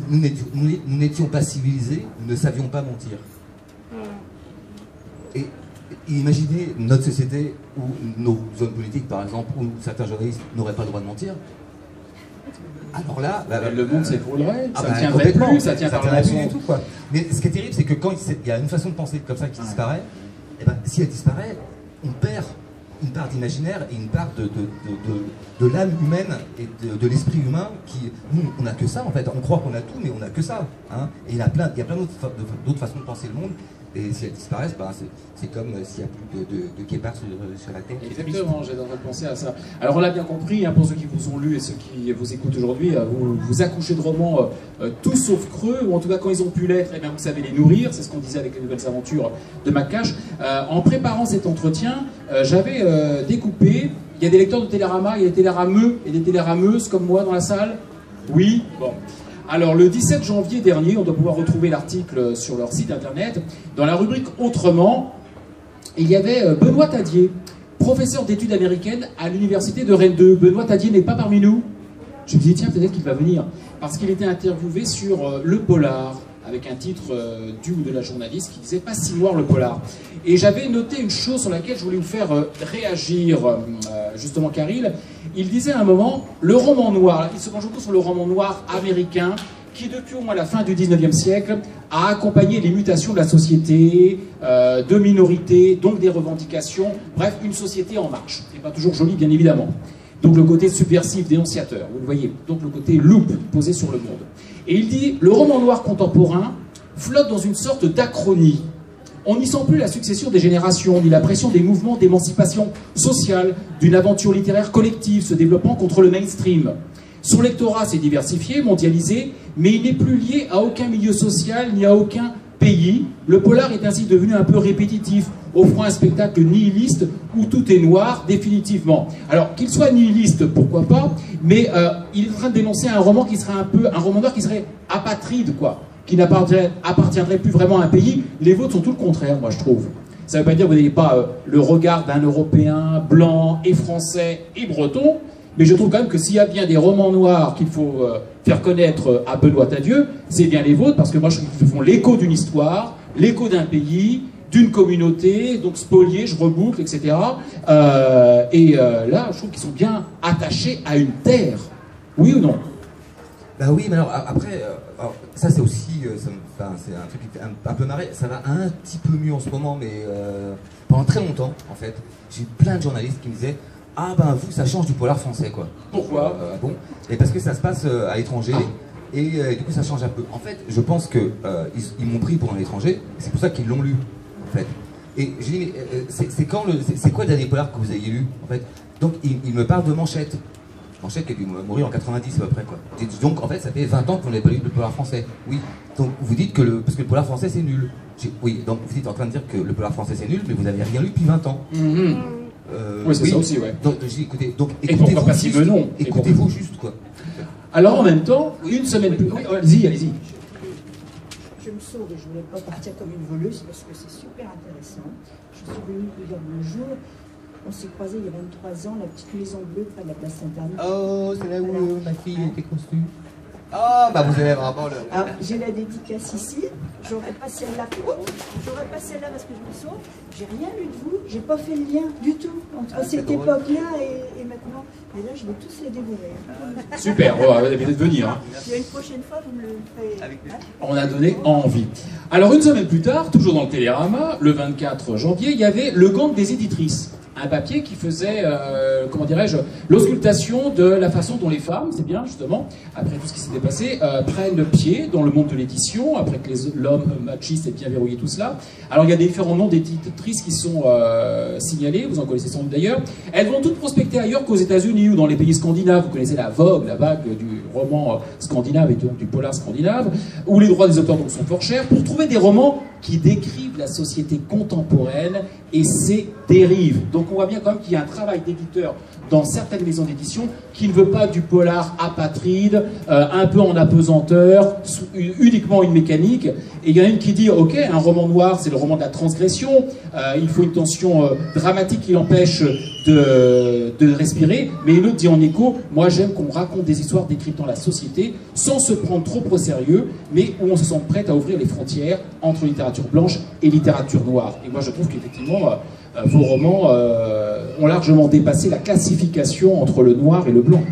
n'étions pas civilisés, nous ne savions pas mentir. » Et imaginez notre société où nos hommes politiques, par exemple, ou certains journalistes n'auraient pas le droit de mentir. Alors là, le monde s'écroulerait, ça ne tiendrait plus, ça tiendrait plus du tout, quoi. Mais ce qui est terrible, c'est que quand il y a une façon de penser comme ça qui disparaît, et ben, si elle disparaît, on perd une part d'imaginaire et une part de l'âme humaine et de l'esprit humain qui, nous, on n'a que ça en fait. On croit qu'on a tout, mais on n'a que ça. Hein. Et il y a plein d'autres façons de penser le monde. Et si elles disparaissent, ben c'est comme s'il n'y a plus de guépards sur la Terre. Exactement, j'ai en train de penser à ça. Alors on l'a bien compris, hein, pour ceux qui vous ont lu et ceux qui vous écoutent aujourd'hui, vous accouchez de romans tout sauf creux, ou en tout cas quand ils ont pu l'être, eh bien, vous savez les nourrir, c'est ce qu'on disait avec les nouvelles aventures de Makache. En préparant cet entretien, j'avais découpé, il y a des lecteurs de Télérama, il y a des télérameux et des télérameuses comme moi dans la salle. Oui, bon. Alors, le 17 janvier dernier, on doit pouvoir retrouver l'article sur leur site internet, dans la rubrique « Autrement », il y avait Benoît Tadier, professeur d'études américaines à l'université de Rennes 2. Benoît Tadier n'est pas parmi nous. Je me dis, tiens, peut-être qu'il va venir. Parce qu'il était interviewé sur le polar, avec un titre du ou de la journaliste qui disait « Pas si noir le polar ». Et j'avais noté une chose sur laquelle je voulais vous faire réagir, justement, Caril. Il disait à un moment, le roman noir, il se penche beaucoup sur le roman noir américain, qui depuis au moins la fin du 19e siècle a accompagné les mutations de la société, de minorités, donc des revendications, bref, une société en marche. C'est pas toujours joli, bien évidemment. Donc le côté subversif, dénonciateur, vous le voyez, donc le côté loupe posé sur le monde. Et il dit, le roman noir contemporain flotte dans une sorte d'achronie. On n'y sent plus la succession des générations, ni la pression des mouvements d'émancipation sociale, d'une aventure littéraire collective se développant contre le mainstream. Son lectorat s'est diversifié, mondialisé, mais il n'est plus lié à aucun milieu social, ni à aucun pays. Le polar est ainsi devenu un peu répétitif, offrant un spectacle nihiliste où tout est noir définitivement. Alors qu'il soit nihiliste, pourquoi pas, mais il est en train de dénoncer un roman qui serait un roman noir qui serait apatride, quoi, qui n'appartiendrait plus vraiment à un pays. Les vôtres sont tout le contraire, moi je trouve. Ça ne veut pas dire que vous n'avez pas le regard d'un Européen blanc et français et breton, mais je trouve quand même que s'il y a bien des romans noirs qu'il faut faire connaître à Benoît Tadieu, c'est bien les vôtres, parce que moi je trouve qu'ils font l'écho d'une histoire, l'écho d'un pays, d'une communauté, donc spoliée, je reboucle, etc. Là, je trouve qu'ils sont bien attachés à une terre. Oui ou non? Bah oui, mais alors après, ça c'est aussi, c'est un truc qui fait un peu marrer. Ça va un petit peu mieux en ce moment, mais pendant très longtemps, en fait, j'ai eu plein de journalistes qui me disaient « Ah ben vous, ça change du polar français, quoi. » Pourquoi? Bon, et parce que ça se passe à l'étranger, et du coup ça change un peu. En fait, je pense que ils m'ont pris pour un étranger, c'est pour ça qu'ils l'ont lu, en fait. Et j'ai dit « c'est quoi le dernier polar que vous avez lu, en fait ?» Donc il me parle de Manchette. Manchette qui a dû mourir en 90 à peu près, quoi. Donc en fait ça fait 20 ans qu'on n'avait pas lu de polar français. Oui. Donc vous dites que parce que le polar français c'est nul. Oui, donc vous êtes en train de dire que le polar français c'est nul, mais vous n'avez rien lu depuis 20 ans. Oui, c'est ça aussi, ouais. Donc j'ai écouté. Donc écoutez-vous juste. Écoutez-vous juste, quoi. Alors en même temps, une semaine plus. Oui, allez-y, allez-y. Je me sauve et je ne voulais pas partir comme une voleuse parce que c'est super intéressant. Je suis venue vous dire bonjour. On s'est croisés il y a 23 ans, la petite maison bleue près de la place Saint-Denis. Oh, c'est là où ma fille était conçue. Ah, bah vous avez vraiment le... Alors, j'ai la dédicace ici. J'aurais pas celle-là. J'aurais pas celle-là parce que je me sauve. J'ai rien lu de vous. J'ai pas fait le lien du tout entre cette époque-là et maintenant. Mais là, je vais tous les dévorer. Super, vous avez peut-être venir. Hein. Il y a une prochaine fois, vous me le ferez. Avec plaisir. On a donné envie. Alors une semaine plus tard, toujours dans le Télérama, le 24 janvier, il y avait le gang des éditrices. Un papier qui faisait, comment dirais-je, l'auscultation de la façon dont les femmes, c'est bien justement, après tout ce qui s'était passé, prennent pied dans le monde de l'édition, après que l'homme machiste ait bien verrouillé tout cela. Alors il y a des différents noms d'éditrices qui sont signalés, vous en connaissez sans doute d'ailleurs. Elles vont toutes prospecter ailleurs qu'aux États-Unis ou dans les pays scandinaves. Vous connaissez la Vogue, la vague du roman scandinave et donc du polar scandinave, où les droits des auteurs donc, sont fort chers, pour trouver des romans qui décrivent la société contemporaine et ses dérives. Donc on voit bien quand même qu'il y a un travail d'éditeur dans certaines maisons d'édition qui ne veut pas du polar apatride, un peu en apesanteur, uniquement une mécanique. Et il y en a une qui dit, ok, un roman noir, c'est le roman de la transgression, il faut une tension dramatique qui l'empêche de respirer, mais une autre dit en écho, moi j'aime qu'on raconte des histoires décryptant la société, sans se prendre trop au sérieux, mais où on se sent prêt à ouvrir les frontières entre littérature blanche et littérature noire. Et moi je trouve qu'effectivement, vos romans ont largement dépassé la classification entre le noir et le blanc.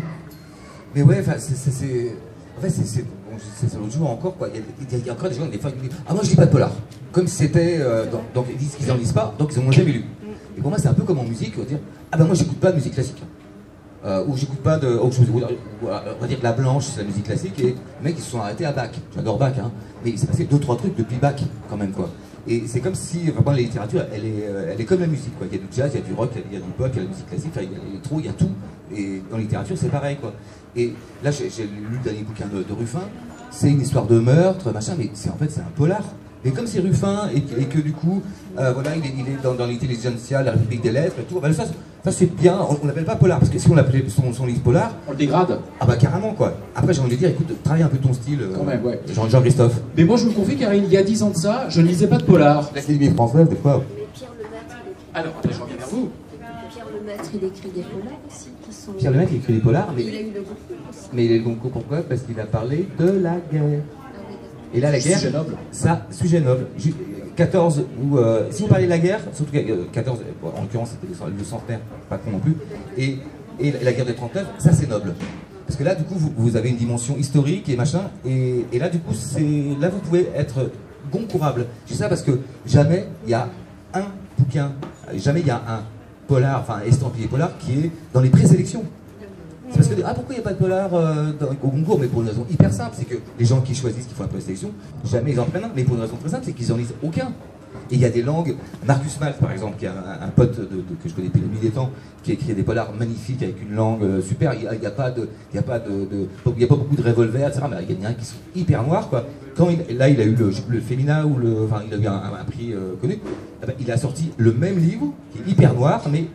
Mais ouais, enfin, c'est l'autre jour encore, quoi. Il y a encore des gens, des fois, qui disent « Ah, moi je lis pas de polar ». Comme si c'était... donc ils disent qu'ils n'en lisent pas, donc ils n'en ont jamais lu. Et pour moi, c'est un peu comme en musique, dire « Ah ben moi j'écoute pas de musique classique ». Ou j'écoute pas de... on va dire que la blanche, c'est la musique classique, et les mecs ils se sont arrêtés à Bach. J'adore Bach, hein. Mais il s'est passé 2-3 trucs depuis Bach, quand même, quoi. Et c'est comme si, enfin, la littérature, elle est comme la musique, quoi. Il y a du jazz, il y a du rock, il y a du pop, il y a la musique classique, enfin, il y a l'électro, il y a tout. Et dans la littérature, c'est pareil, quoi. Et là, j'ai lu le dernier bouquin de Ruffin, c'est une histoire de meurtre, machin, mais en fait, c'est un polar. Et comme c'est Ruffin, et que du coup, voilà, il est dans l'intelligentsia, la République des lettres, et tout, ben, ça c'est bien, on l'appelle pas polar, parce que si on l'appelait son livre polar... On le dégrade. Ah bah carrément, quoi. Après, j'ai envie de dire, écoute, travaille un peu ton style, quand même, ouais. Jean-Christophe. Mais moi, je me confie, car il y a 10 ans de ça, je ne lisais pas de polar. La livre française, des fois. Mais Pierre Lemaitre, il écrit. Alors, attendez, je reviens vers vous. Pierre Lemaitre, il écrit des polars aussi, qui sont... Pierre Lemaitre, il écrit des polars, mais... Il a eu le concours aussi. Mais il a eu le concours, pourquoi? Parce qu'il a parlé de la guerre. Et là, la guerre, sujet noble. Ça, sujet noble. 14, ou si vous parlez de la guerre, surtout 14, en l'occurrence c'était le centenaire, pas con non plus, et la guerre de 39, ça c'est noble. Parce que là, du coup, vous avez une dimension historique et machin, et là, du coup, là vous pouvez être goncourable. Je dis ça parce que jamais il y a un bouquin, jamais il y a un polar, enfin estampillé polar, qui est dans les présélections. C'est parce que, pourquoi il n'y a pas de polar au concours? Mais pour une raison hyper simple, c'est que les gens qui choisissent, qui font la présélection, jamais ils en prennent un, mais pour une raison très simple, c'est qu'ils n'en lisent aucun. Et il y a des langues, Marcus Maltz par exemple, qui est un pote que je connais depuis la nuit des temps, qui a écrit des polars magnifiques avec une langue super, il n'y a pas beaucoup de revolvers, etc. Mais il y en a qui sont hyper noirs, quoi. Quand il a eu le Femina, enfin il a eu un prix connu, eh ben, il a sorti le même livre, qui est hyper noir, mais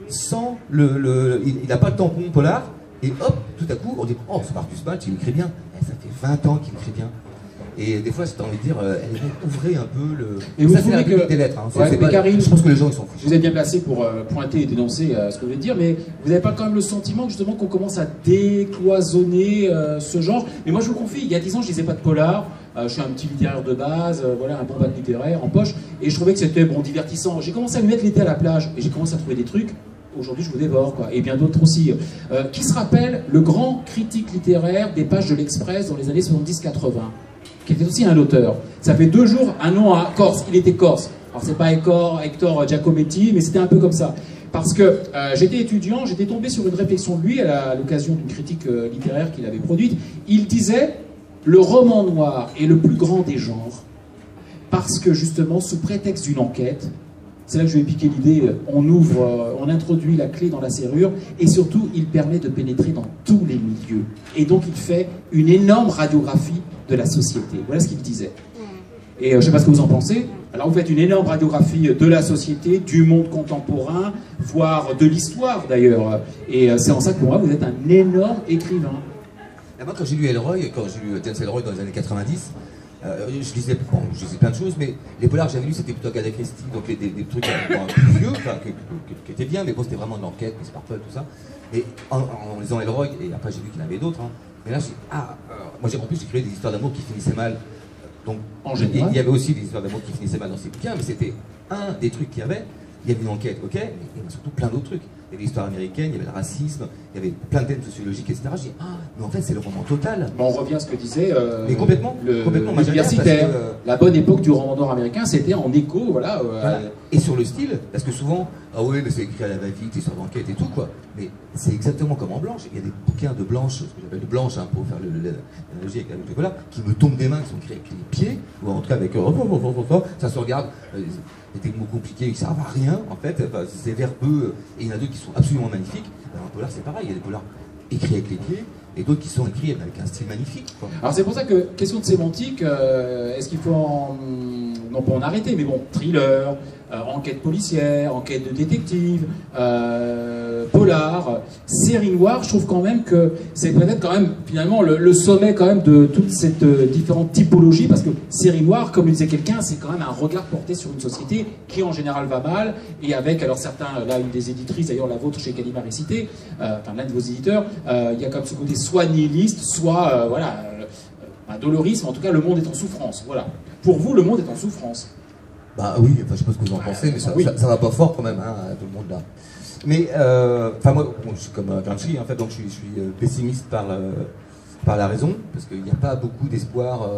sans il n'a pas le tampon polar, et hop, tout à coup, on dit, oh, c'est Marcus Maltz, il écrit bien. Et ça fait 20 ans qu'il écrit bien. Et des fois, j'ai envie de dire, ouvrez un peu le... Et vous ça, c'est la trouvez que... des lettres. Hein. Ouais, mais Karine, je pense que les gens, ils s'en fichent. vous êtes bien placé pour pointer et dénoncer ce que vous voulez dire, mais vous n'avez pas quand même le sentiment justement qu'on commence à décloisonner ce genre? Mais moi, je vous confie, il y a 10 ans, je lisais pas de polar. Je suis un petit littéraire de base, voilà, un bon bac littéraire en poche, et je trouvais que c'était bon, divertissant. J'ai commencé à me mettre l'été à la plage, et j'ai commencé à trouver des trucs. Aujourd'hui, je vous dévore, quoi, et bien d'autres aussi. Qui se rappelle le grand critique littéraire des pages de l'Express dans les années 70-80, qui était aussi un auteur. Ça fait 2 jours, un nom à Corse, il était corse. Alors c'est pas Hector Giacometti, mais c'était un peu comme ça. Parce que j'étais étudiant, j'étais tombé sur une réflexion de lui à l'occasion d'une critique littéraire qu'il avait produite. Il disait « Le roman noir est le plus grand des genres, parce que justement, sous prétexte d'une enquête, c'est là que je vais piquer l'idée, on introduit la clé dans la serrure, et surtout, il permet de pénétrer dans tous les milieux. Et donc, il fait une énorme radiographie de la société. » Voilà ce qu'il disait. Et je ne sais pas ce que vous en pensez. Alors, vous faites une énorme radiographie de la société, du monde contemporain, voire de l'histoire, d'ailleurs. Et c'est en ça que, pour moi, vous êtes un énorme écrivain. Et moi, quand j'ai lu Ellroy, quand j'ai lu James Ellroy dans les années 90, je lisais plein de choses, mais les polars que j'avais lus, c'était plutôt Agatha Christie, donc des trucs plus vieux, qui étaient bien, mais bon, c'était vraiment de l'enquête, Miss Marple, tout ça. Et en lisant Ellroy, et après j'ai vu qu'il y en avait d'autres, hein, mais là, moi en plus j'écrivais des histoires d'amour qui finissaient mal. Donc, il y avait aussi des histoires d'amour qui finissaient mal dans ces bouquins, mais c'était un des trucs qu'il y avait. Il y avait une enquête, ok, mais il y avait surtout plein d'autres trucs. Il y avait l'histoire américaine, il y avait le racisme, il y avait plein de thèmes sociologiques, etc. Je dis, mais en fait, c'est le roman total. Bon, on revient à ce que disait mais complètement, l'universitaire. La bonne époque du roman noir américain, c'était en écho, voilà. Et sur le style, parce que souvent, ah oui, mais c'est écrit à la va-vite, histoire d'enquête et tout, quoi. Mais c'est exactement comme en Blanche. Il y a des bouquins de Blanche, ce que j'appelle de Blanche, hein, pour faire l'analogie avec la chocolat, qui me tombent des mains, qui sont écrits avec les pieds, ou en tout cas avec ça se regarde. Des mots compliqués qui servent à rien, en fait, enfin, c'est verbeux, et il y en a d'autres qui sont absolument magnifiques. En polar, c'est pareil, il y a des polars écrits avec les pieds, et d'autres qui sont écrits avec un style magnifique, quoi. Alors c'est pour ça que, question de sémantique, est-ce qu'il faut non pas en arrêter, mais bon, thriller, enquête policière, enquête de détective, polar, série noire, je trouve quand même que c'est peut-être quand même finalement le sommet quand même de toutes ces différentes typologies, parce que série noire, comme le disait quelqu'un, c'est quand même un regard porté sur une société qui en général va mal, et avec, alors certains, là une des éditrices, d'ailleurs la vôtre chez Gallimard est citée, enfin l'un de vos éditeurs, il y a comme ce côté soit nihiliste, soit voilà, un dolorisme, en tout cas le monde est en souffrance, voilà. Pour vous, le monde est en souffrance. Bah oui, enfin, je sais pas ce que vous en pensez, mais ça va pas fort quand même, hein, tout le monde là. Mais, enfin moi, je suis comme Gramsci, en fait, donc je suis pessimiste par la raison, parce qu'il n'y a pas beaucoup d'espoir,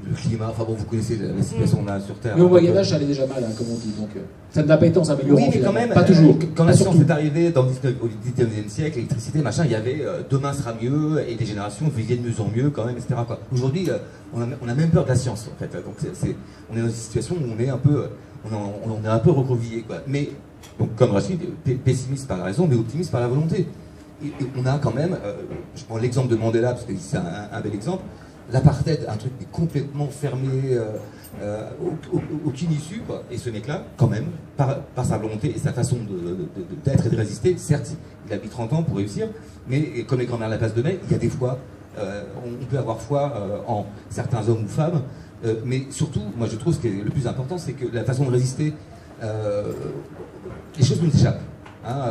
le climat, enfin bon, vous connaissez la situation qu'on a sur Terre. Mais au Moyen-Âge, ça allait déjà mal, hein, comme on dit, donc ça n'a pas été en s'améliorant. Oui, mais quand même, pas toujours. Quand la science est arrivée au 19e siècle, l'électricité, machin, il y avait demain sera mieux, et les générations vivaient de mieux en mieux quand même, etc. Aujourd'hui, on a même peur de la science, en fait. Donc on est dans une situation où on est un peu recroquevillé, quoi. Mais, donc comme Rachid, pessimiste par la raison, mais optimiste par la volonté. Et on a quand même, je prends l'exemple de Mandela, parce que c'est un bel exemple. L'apartheid, un truc qui est complètement fermé, aucune issue, quoi. Et ce mec-là, quand même, par sa volonté et sa façon d'être et de résister, certes, il a mis 30 ans pour réussir, mais comme les grands-mères la place de mai, il y a des fois, on peut avoir foi en certains hommes ou femmes, mais surtout, moi je trouve ce qui est le plus important, c'est que la façon de résister, les choses nous échappent. Hein,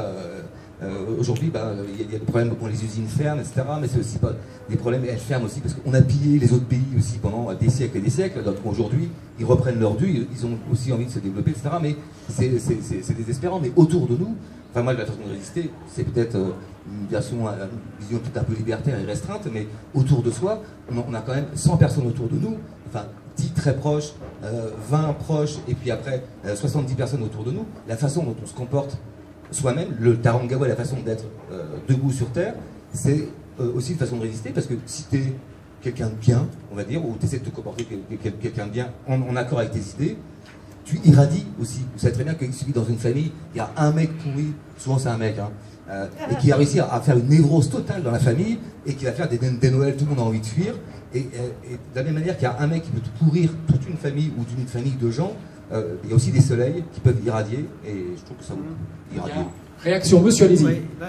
aujourd'hui, il y a des problèmes quand les usines ferment, etc. Mais c'est aussi pas des problèmes, elles ferment aussi parce qu'on a pillé les autres pays aussi pendant des siècles et des siècles. Donc aujourd'hui, ils reprennent leur dû, ils ont aussi envie de se développer, etc. Mais c'est désespérant. Mais autour de nous, enfin moi, la façon de résister, c'est peut-être une vision peut-être un peu libertaire et restreinte, mais autour de soi, on a quand même 100 personnes autour de nous, enfin 10 très proches, 20 proches, et puis après 70 personnes autour de nous. La façon dont on se comporte soi-même, le Tarangawa, la façon d'être debout sur terre, c'est aussi une façon de résister, parce que si t'es quelqu'un de bien, on va dire, ou tu essaies de te comporter quelqu'un de bien en accord avec tes idées, tu irradies aussi. Vous savez très bien qu'il suffit dans une famille, il y a un mec pourri, souvent c'est un mec, hein, et qui a réussi à faire une névrose totale dans la famille, et qui va faire des Noëls, tout le monde a envie de fuir, et de la même manière qu'il y a un mec qui peut pourrir toute une famille ou d'une famille de gens, il y a aussi des soleils qui peuvent irradier, et je trouve que ça vous irradie. Réaction, monsieur, allez-y. Oui, là,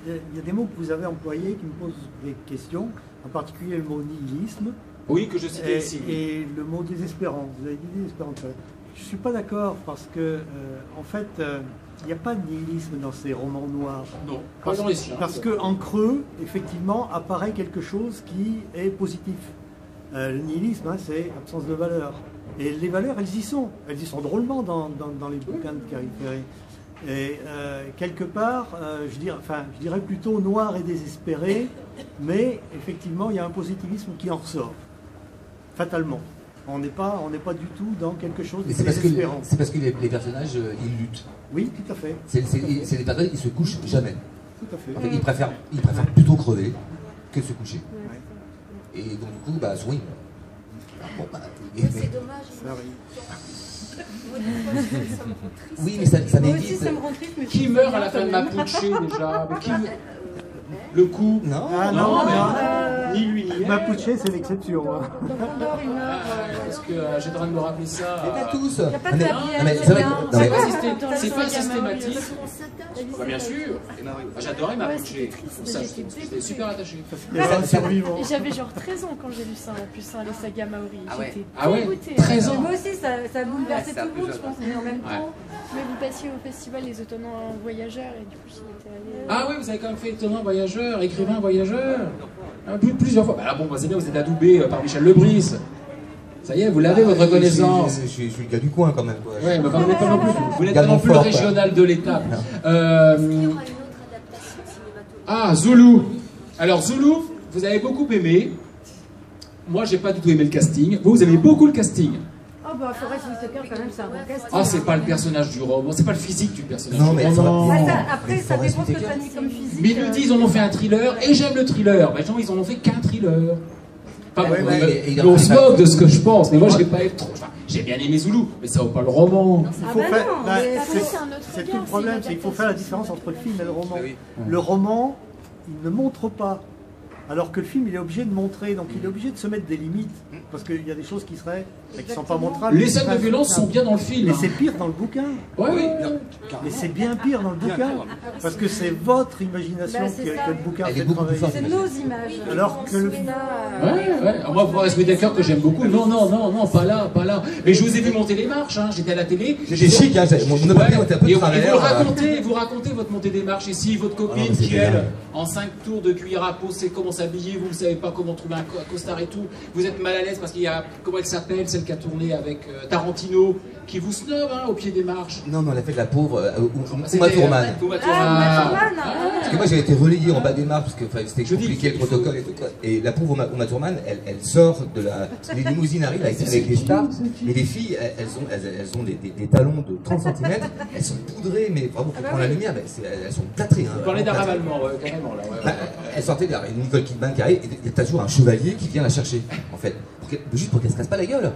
il y a des mots que vous avez employés qui me posent des questions, en particulier le mot nihilisme. Oui, que je citais ici. Et le mot désespérance. Vous avez dit désespérance. Je ne suis pas d'accord parce que, en fait, il n'y a pas de nihilisme dans ces romans noirs. Non, pas dans les siens. Parce qu'en creux, effectivement, apparaît quelque chose qui est positif. Le nihilisme, hein, c'est absence de valeur. Et les valeurs, elles y sont. Elles y sont drôlement dans les bouquins de Carrie Ferry. Et quelque part, je dirais plutôt noir et désespéré, mais effectivement, il y a un positivisme qui en ressort, fatalement. On n'est pas du tout dans quelque chose de désespérant. C'est parce que les personnages, ils luttent. Oui, tout à fait. C'est des personnages qui se couchent jamais. Tout à fait. En fait, ils préfèrent plutôt crever que se coucher. Ouais. Et donc, du coup, bah, souvent, bon, bah, c'est dommage. Ça arrive. Oui, mais ça Moi aussi, m'évite. ça me rend triste. Mais Qui meurt à la fin de Mapuche déjà? Mais qui... Le coup? Non, Ni lui ni elle. Mapuche, c'est l'exception. Hein. Donc on dort une heure. Parce que j'ai le droit de me rappeler ça. mais pas tous. Il n'y a pas de Mais- papier, non, mais c'est vrai que- rien. non, mais- C'est pas systématique. Bah, Bah, bien sûr. J'adorais Mapuche. Ça, j'étais super attaché. Il y a un survivant. Et j'avais genre 13 ans quand j'ai lu ça en plus, hein, les sagas Maori. Ah ouais. J'étais Ah ouais, dégoûtée. 13 ans. Moi aussi, ça a bouleversé Ouais, c'est tout un le peu monde, je jeune. pense. Mais en même Ouais. temps, Mais vous passiez au festival Les Étonnants Voyageurs et du coup j'y étais allée. Ah oui, vous avez quand même fait étonnant voyageur, écrivain voyageur. Plusieurs fois. Bah là, bon, bah, c'est bien, vous êtes adoubé par Michel Lebris. Ça y est, vous l'avez votre reconnaissance. Je suis le gars du coin quand même. Quoi. Ouais, mais vous n'êtes pas non plus, vous n'êtes pas Également non plus le fort, quoi. régional de l'État. Est-ce qu'il y aura une autre adaptation cinématographique? Ah, Zoulou. Alors Zoulou, vous avez beaucoup aimé. Moi, j'ai pas du tout aimé le casting. Vous avez beaucoup le casting. oh bah Forest Whitaker, quand même, c'est un bon casting. Ah, c'est pas le personnage du roman, c'est pas le physique du personnage. Non, mais du roman. ça- Après, ça Forest dépend ce que Whitaker. tu as mis comme physique. Mais ils nous disent, on en fait un thriller, et j'aime le thriller. Ben, genre, ils en ont fait qu'un thriller. Pas Ouais, mais on se moque de ce que je pense, mais moi, j'ai pas trop. Enfin, j'ai bien aimé Zoulou, mais ça vaut pas le roman. Il Ah faut bah faire. non, là, mais après, c'est c'est un autre c'est tout regard, le problème, c'est c'est qu'il faut faire la différence entre le film et le roman. Bah oui. Le roman, il ne montre pas. Alors que le film, il est obligé de montrer, donc il est obligé de se mettre des limites, parce qu'il y a des choses qui sont pas montrables. Les scènes de violence sont bien dans le film. Mais hein. c'est pire dans le bouquin. Ouais, oui. Mais c'est bien pire dans le bouquin, parce que c'est votre imagination Bah, c'est ça. que le bouquin Elle est fait beaucoup plus travailler. forte. C'est nos images. Alors que le film. Ouais. Moi, Forest Whitaker, que j'aime beaucoup. Non, pas là. Mais je vous ai vu monter les marches, hein. J'étais à la télé. J'étais chic, hein, mon Ouais. papier était un peu Et de vous travers. vous racontez votre montée des marches ici, votre Ah non, copine mais c'est qui, elle, génial. en 5 tours de cuir à peau, sait comment s'habiller, vous ne savez pas comment trouver un costard et tout. Vous êtes mal à l'aise parce qu'il y a, comment elle s'appelle, celle qui a tourné avec Tarantino, qui vous snob hein, au pied des marches. Non, mais on a fait de la pauvre C'était, Uma Thurman. Uma Ah, Thurman. Parce que moi j'avais été relayé en bas des marches parce que c'était Je dis compliqué le qu'il faut- protocole et tout quoi. Et la pauvre Uma Thurman, elle sort de la. Les limousines arrivent avec les stars. Et les filles, elles ont des talons de 30 cm. Elles sont poudrées, mais vraiment pour prendre la lumière, mais elles sont plâtrées. Hein, Vous parlez vraiment d'arabe plâtrées. allemand, ouais, carrément là. Ouais, Bah, ouais. elle sortait de Nicole Kidman qui arrive et t'as toujours un chevalier qui vient la chercher en fait. Juste pour qu'elle se casse pas la gueule.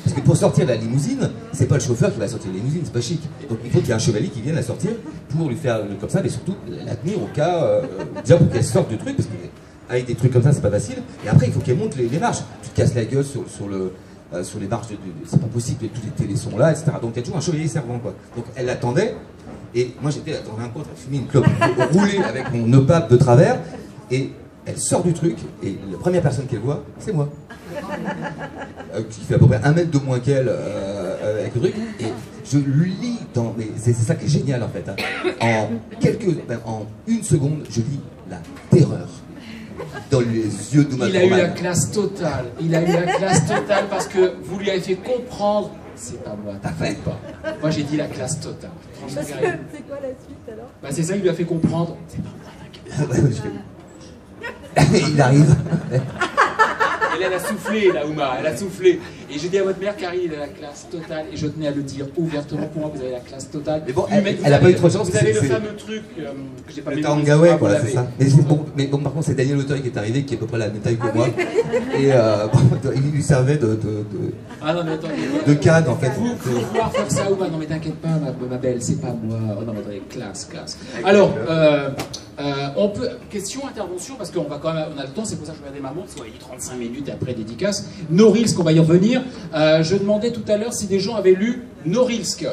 Parce que pour sortir de la limousine, c'est pas le chauffeur qui va sortir de la limousine, c'est pas chic. Donc il faut qu'il y ait un chevalier qui vienne la sortir pour lui faire comme ça, mais surtout la tenir au cas, déjà pour qu'elle sorte du truc, parce qu'avec des trucs comme ça, c'est pas facile. Et après, il faut qu'elle monte les marches. Tu te casses la gueule sur les marches, c'est pas possible, tous les télés sont là, etc. Donc il y a toujours un chevalier servant, quoi. Donc elle l'attendait, et moi j'étais dans un coin, elle fumait une clope, roulée avec mon opaque de travers, et elle sort du truc, et la première personne qu'elle voit, c'est moi. Qui fait à peu près 1 mètre de moins qu'elle avec le truc, et je lis dans. Mais c'est ça qui est génial en fait. Hein. En 1 seconde, je lis la terreur dans les yeux de ma Il a eu la classe totale. Il a eu la classe totale parce que vous lui avez fait comprendre. C'est pas moi, t'inquiète pas. Moi j'ai dit la classe totale. Franchement, Parce que Karine. c'est quoi la suite alors? Bah, c'est ça, il lui a fait comprendre. C'est pas moi, t'inquiète pas. Il arrive. Et là, elle a soufflé, la Ouma, elle a soufflé. Et j'ai dit à votre mère, Karine, il a la classe totale, et je tenais à le dire ouvertement pour moi, vous avez la classe totale. Mais bon, Mais elle a pas eu trop de chance. Vous avez le c'est- fameux truc que j'ai pas Le mémorisé, Tarangaway, vous quoi, c'est l'avez. ça. Mais bon, par contre, c'est Daniel Auteuil qui est arrivé, qui est à peu près la même taille que moi. Et il lui servait Ah non, mais attendez. de canne, en fait. Vous pouvez voir faire ça ou pas? Non mais t'inquiète pas, ma belle, c'est pas moi. Oh non mais attendez, classe. Alors, on peut question intervention parce qu'on va quand même, on a le temps, c'est pour ça que je regardais ma montre, soit il est 35 minutes après dédicace. Norilsk, on va y revenir. Je demandais tout à l'heure si des gens avaient lu Norilsk.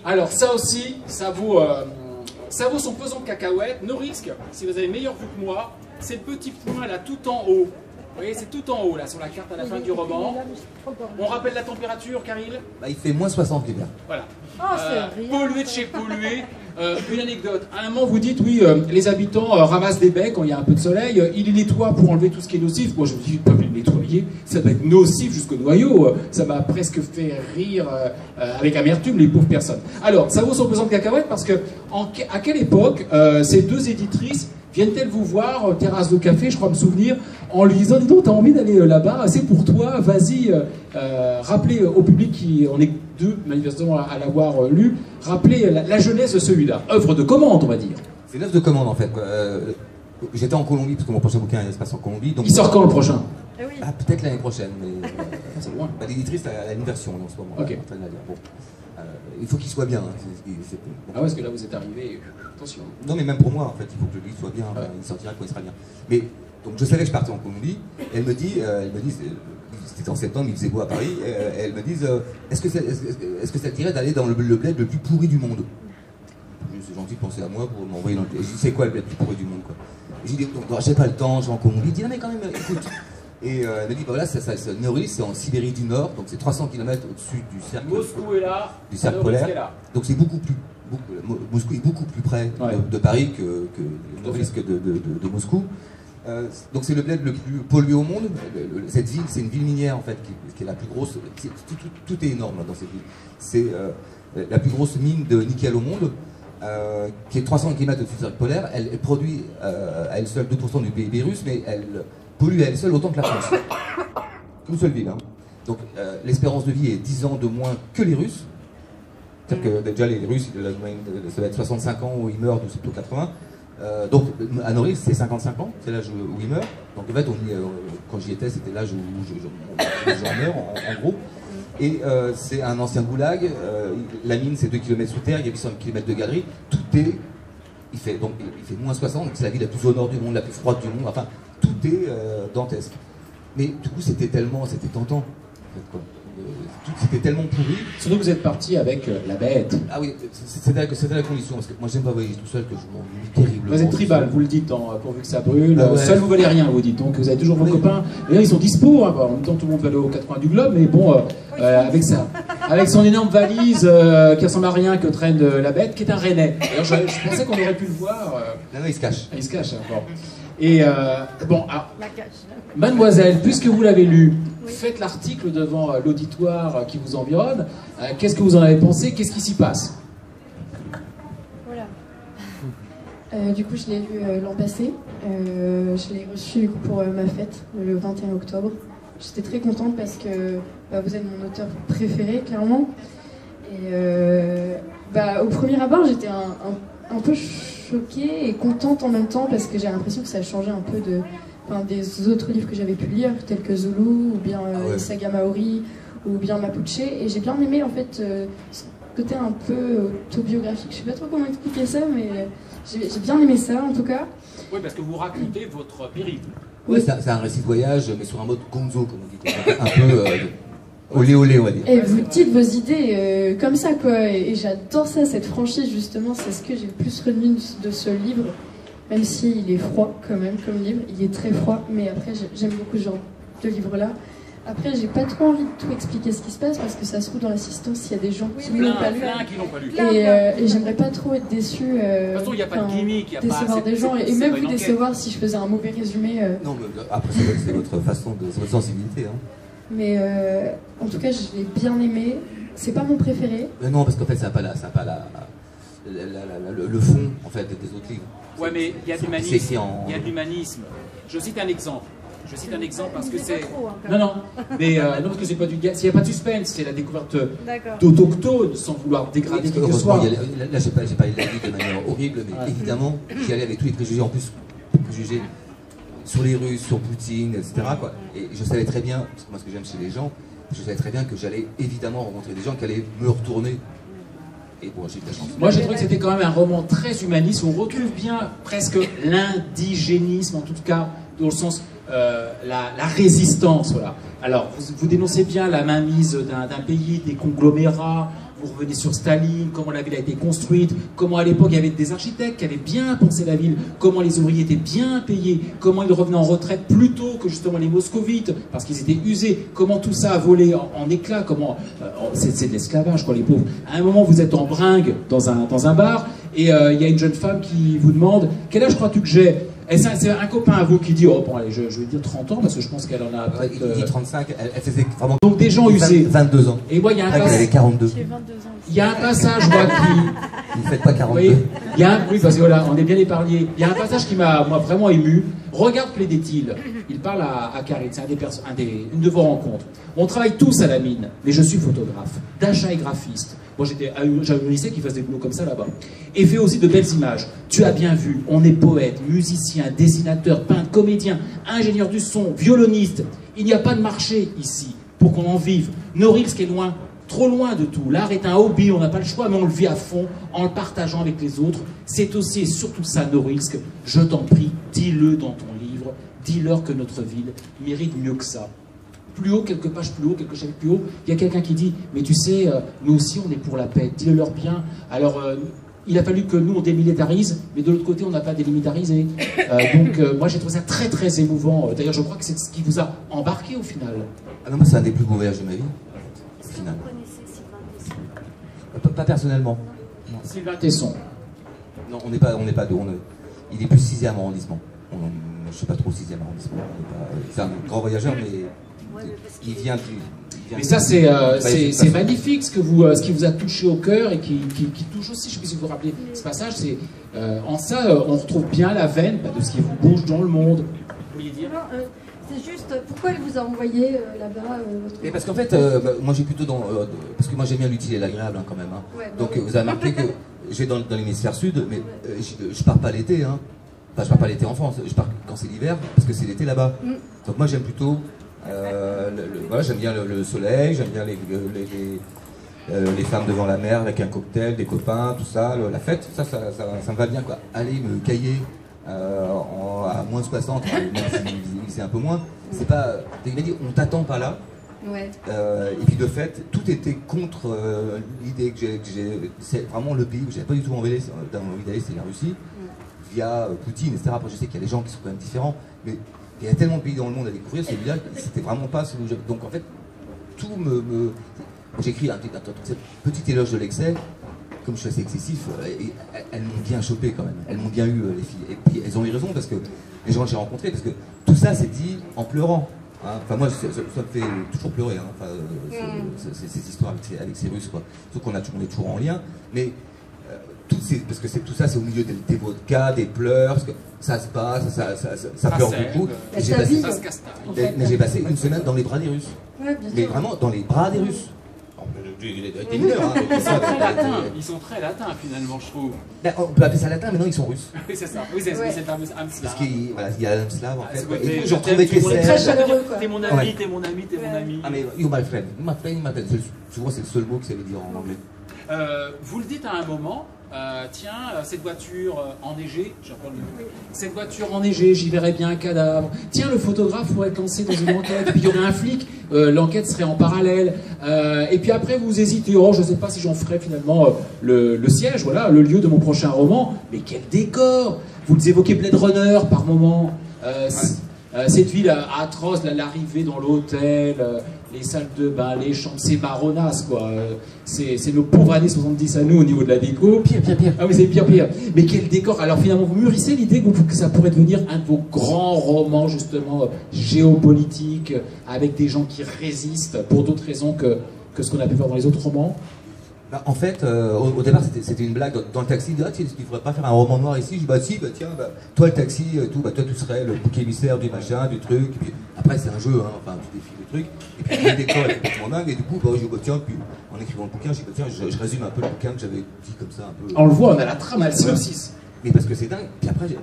Alors ça aussi, ça vaut son pesant de cacahuètes. Norilsk, si vous avez meilleure vue que moi, c'est le petit point là tout en haut. Vous voyez, c'est tout en haut là sur la carte à la fin du roman. On rappelle la température, Karil? Bah, il fait moins 60 l'hiver. Voilà. Oh, c'est rien. Pollué de chez pollué. Une anecdote. À un moment, vous dites, oui, les habitants ramassent des baies quand il y a un peu de soleil. Ils les nettoient pour enlever tout ce qui est nocif. Moi, je me dis, pas les nettoyer. Ça doit être nocif jusqu'au noyau. Ça m'a presque fait rire avec amertume, les pauvres personnes. Alors, ça vaut son pesant de cacahuètes parce que, à quelle époque, ces deux éditrices viennent-elles vous voir, terrasse de café, je crois me souvenir, en lui disant, dis donc, t'as envie d'aller là-bas, c'est pour toi, vas-y, rappelez au public, on est deux manifestement à l'avoir lu, rappelez la jeunesse de celui-là, œuvre de commande, on va dire. C'est une œuvre de commande, en fait. J'étais en Colombie, parce que mon prochain bouquin il se passe en Colombie. Donc, Il sort quand le prochain? Ah, peut-être l'année prochaine, mais... C'est loin. Bah, l'éditrice a une version en ce moment. Ok. Elle est en train de la lire. Bon. Il faut qu'il soit bien. Hein. Bon. Ah ouais, parce que là vous êtes arrivé, attention. Non, mais même pour moi, en fait, il faut que le livre soit bien. Ouais. Il sortira quand il sera bien. Mais donc je savais que je partais en Colombie. Et elle me dit, c'était en septembre, il faisait beau à Paris. Et elle me dit, est-ce que ça te dirait d'aller dans le bled le plus pourri du monde? C'est gentil de penser à moi pour m'envoyer dans le. Et je dis, c'est quoi le bled le plus pourri du monde, quoi? Et j'ai dit, donc j'ai pas le temps, je vais en Colombie. Il dit, non mais quand même, écoute. Et elle me dit, bah voilà, Norilsk, c'est en Sibérie du Nord, donc c'est 300 km au-dessus du cercle. Moscou est là, du cercle Norilsk polaire. est là. Donc c'est Moscou est beaucoup plus près Ouais. de Paris que Norilsk de Moscou. Donc c'est le bled le plus pollué au monde. Cette ville, c'est une ville minière en fait, qui est la plus grosse. Tout est énorme dans cette ville. C'est la plus grosse mine de nickel au monde, qui est 300 km au-dessus du cercle polaire. Elle produit à elle seule 2% du PIB russe, mais elle pollue à elle seule autant que la France. Qu'une seule ville. Hein. Donc l'espérance de vie est 10 ans de moins que les Russes. C'est-à-dire que déjà les Russes, ça va être 65 ans où ils meurent, nous c'est plutôt 80. Donc à Norilsk c'est 55 ans, c'est l'âge où ils meurent. Donc en fait, quand j'y étais, c'était l'âge où j'en meurs en gros. Et c'est un ancien goulag, la mine c'est 2 km sous terre, il y a 800 km de galerie, il fait moins 60, donc c'est la ville la plus au nord du monde, la plus froide du monde, enfin tout est dantesque. Mais du coup c'était tentant, en fait, quoi. C'était tellement pourri. Surtout que vous êtes parti avec la bête. Ah oui, c'était la condition, parce que moi j'aime pas voyager tout seul, que je m'ennuie terriblement. Vous êtes tribal, vous le dites, pourvu que ça brûle. Ah ouais. Seul vous valez rien, vous dites. Donc vous avez toujours vos copains. D'ailleurs, ils sont dispo. Hein. En même temps, tout le monde va aller aux 4 coins du globe, mais bon, avec ça. Avec son énorme valise qui ressemble à rien que traîne la bête, qui est un rennais. D'ailleurs, je pensais qu'on aurait pu le voir. Non, il se cache. Il se cache, hein, bon. Et bon, alors, mademoiselle, puisque vous l'avez lu, faites l'article devant l'auditoire qui vous environne. Qu'est-ce que vous en avez pensé? Qu'est-ce qui s'y passe? Voilà. Du coup, je l'ai lu l'an passé. Je l'ai reçu pour ma fête, le 21 octobre. J'étais très contente parce que vous êtes mon auteur préféré, clairement. Et au premier abord, j'étais un peu choquée et contente en même temps parce que j'ai l'impression que ça a changé un peu des autres livres que j'avais pu lire, tels que Zulu, ou bien les sagas Maori, ou bien Mapuche. Et j'ai bien aimé en fait ce côté un peu autobiographique. Je sais pas trop comment expliquer ça, mais j'ai bien aimé ça en tout cas. Oui, parce que vous racontez votre périple. Oui, c'est un récit de voyage, mais sur un mode gonzo, comme on dit. Un peu olé olé, on va dire. Et vous dites vos idées comme ça, quoi. Et j'adore ça, cette franchise, justement. C'est ce que j'ai le plus retenu de ce livre. Même s'il est froid, quand même, comme livre. Il est très froid, mais après, j'aime beaucoup ce genre de livre-là. Après, j'ai pas trop envie de tout expliquer ce qui se passe, parce que ça se trouve dans l'assistance, s'il y a des gens qui ne l'ont pas lu. Qui l'ont pas lu. Et j'aimerais pas trop être déçue. De toute façon, il n'y a pas de gimmick, il n'y a pas... décevoir des gens, et même vous décevoir si je faisais un mauvais résumé. Non, mais après, c'est votre façon, c'est votre sensibilité. Hein. Mais en tout cas, je l'ai bien aimé. C'est pas mon préféré. Non, parce qu'en fait, ça n'a pas le fond en fait, des autres livres. Ouais, mais il y a de l'humanisme. Il y a de l'humanisme. Je cite un exemple. Je cite un exemple parce que C'est c'est... pas trop, hein, quand Non, même. non, mais non, parce que c'est pas du gaz, il n'y a pas de suspense, c'est la découverte D'accord. d'autochtones, sans vouloir dégrader qui que ce soit. Heureusement, là, j'ai pas parlé de la vie de manière horrible, mais évidemment, j'y allais avec tous les préjugés, en plus, préjugés sur les Russes, sur Poutine, etc. Quoi. Et je savais très bien, parce que moi, ce que j'aime chez les gens, je savais très bien que j'allais évidemment rencontrer des gens qui allaient me retourner. Et bon, j'ai eu de la chance. Moi, j'ai trouvé que c'était quand même un roman très humaniste, où on retrouve bien presque l'indigénisme, en tout cas, dans le sens la résistance. Voilà. Alors, vous dénoncez bien la mainmise d'un pays, des conglomérats, vous revenez sur Staline, comment la ville a été construite, comment à l'époque il y avait des architectes qui avaient bien pensé la ville, comment les ouvriers étaient bien payés, comment ils revenaient en retraite plus tôt que justement les moscovites, parce qu'ils étaient usés, comment tout ça a volé en éclats, comment... c'est de l'esclavage, quoi, les pauvres. À un moment, vous êtes en bringue dans un bar, et il y a une jeune femme qui vous demande « Quel âge crois-tu que j'ai ?» Et c'est un copain à vous qui dit, oh bon allez, je vais dire 30 ans parce que je pense qu'elle en a peut-être... Il dit 35, elle faisait vraiment... Donc des gens usés. 22 ans. Et moi, il y a un Elle avait 42. J'ai 22 ans. Il y a un passage, moi, qui... Vous ne faites pas 42. Oui, oui, parce que voilà, on est bien épargné. Il y a un passage qui m'a vraiment ému. Regarde, plaidait-il. Il parle à Karine, c'est une de vos rencontres. On travaille tous à la mine, mais je suis photographe, d'achat et graphiste. Moi, j'avais un lycée qui faisait des boulots comme ça là-bas. Et fait aussi de belles images. Tu as bien vu, on est poète, musicien, dessinateur, peintre, comédien, ingénieur du son, violoniste. Il n'y a pas de marché ici pour qu'on en vive. Norilsk est loin, trop loin de tout. L'art est un hobby, on n'a pas le choix, mais on le vit à fond en le partageant avec les autres. C'est aussi et surtout ça, Norilsk. Je t'en prie, dis-le dans ton livre. Dis-leur que notre ville mérite mieux que ça. Plus haut, quelques pages plus haut, quelques chapitres plus haut, il y a quelqu'un qui dit « Mais tu sais, nous aussi on est pour la paix, dis-le-leur bien. » Alors, il a fallu que nous on démilitarise, mais de l'autre côté on n'a pas démilitarisé. Donc moi j'ai trouvé ça très très émouvant. D'ailleurs je crois que c'est ce qui vous a embarqué au final. Ah non, moi c'est un des plus beaux voyages de ma vie. Est-ce que vous connaissez Sylvain Tesson? Pas personnellement. Non. Sylvain Tesson. Non, on n'est pas deux. Il est plus 6e arrondissement. Je ne suis pas trop 6e arrondissement. C'est un grand voyageur, mais il vient du... Mais ça, c'est magnifique ce qui vous a touché au cœur et qui touche aussi. Je ne sais pas si vous vous rappelez ce passage. En ça, on retrouve bien la veine de ce qui vous bouge dans le monde. Vous vouliez dire C'est juste, pourquoi il vous a envoyé là-bas Et parce qu'en fait, moi j'ai plutôt parce que moi j'aime bien l'utile et l'agréable quand même. Hein. Ouais, donc oui. vous avez remarqué que je vais dans l'hémisphère sud, mais je pars pas l'été. Hein. Enfin, je pars pas l'été en France, je pars quand c'est l'hiver, parce que c'est l'été là-bas. Donc moi j'aime plutôt... voilà, j'aime bien le soleil, j'aime bien les femmes devant la mer avec un cocktail, des copains, tout ça, la fête, ça me va bien quoi. Aller me cailler à moins 60, même si c'est un peu moins, c'est pas... Il m'a dit, on t'attend pas là. Ouais. Et puis de fait, tout était contre l'idée que j'ai. C'est vraiment le pays où j'avais pas du tout envie d'aller, c'est la Russie, via Poutine, etc. Après, je sais qu'il y a des gens qui sont quand même différents, mais il y a tellement de pays dans le monde à découvrir, celui-là, c'était vraiment pas celui où j'avais. Donc en fait, tout j'écris un petit éloge de l'excès, comme je suis assez excessif, et elles m'ont bien chopé quand même, elles m'ont bien eu les filles. Et puis elles ont eu raison parce que les gens que j'ai rencontrés, parce que tout ça c'est dit en pleurant. Hein. Enfin moi ça me fait toujours pleurer, hein. Enfin, ces histoires avec ces Russes quoi. Surtout qu'on est toujours en lien, mais parce que tout ça c'est au milieu des vodkas, des pleurs, parce que ça se passe, ça pleure beaucoup. Et j'ai passé une semaine dans les bras des Russes. Ouais, bien Mais sûr. vraiment dans les bras des Russes. Des mineurs, hein, Ils sont très latins finalement, je trouve. Ben, on peut appeler ça latin, mais non, ils sont russes. Oui, c'est ça. Oui, c'est Ouais. un fameux âme Parce slave. qu'il y a l'âme slave en fait. Et Et je retrouvais que Très c'est. chaleureux, quoi. T'es mon Ouais. ami, t'es mon ami, t'es mon ami. Ah mais you my friend, you my friend. Souvent c'est le seul mot que ça veut dire en anglais. Vous le dites à un moment, tiens, cette voiture enneigée, cette voiture enneigée, j'y verrais bien un cadavre. Tiens, le photographe pourrait être lancé dans une enquête, puis il y aurait un flic, l'enquête serait en parallèle. Et puis après, vous hésitez, oh, je sais pas si j'en ferai finalement le siège, voilà, le lieu de mon prochain roman. Mais quel décor! Vous évoquez Blade Runner par moment. Cette ville atroce, l'arrivée dans l'hôtel, les salles de bain, les chambres, c'est marronasse quoi. C'est nos pauvres années 70 à nous au niveau de la déco. Pire. Ah oui, c'est pire. Mais quel décor. Alors finalement, vous mûrissez l'idée que ça pourrait devenir un de vos grands romans justement géopolitiques, avec des gens qui résistent pour d'autres raisons que ce qu'on a pu voir dans les autres romans. Bah, en fait, au départ, c'était une blague dans le taxi. Ah, tu ne faudrais pas faire un roman noir ici? Je dis, bah si, bah tiens, bah, toi le taxi, tout, bah, toi tu serais le bouc émissaire du machin, du truc. Et puis, après, c'est un jeu, hein, enfin, tu défiles le truc. Et puis, le décor est complètement dingue. Et du coup, bah, je dis, bah tiens, puis en écrivant le bouquin, je dis, bah tiens, je résume un peu le bouquin que j'avais dit comme ça, un peu. On le voit, on a la trame, le synopsis. Mais parce que c'est dingue. Puis après, moi,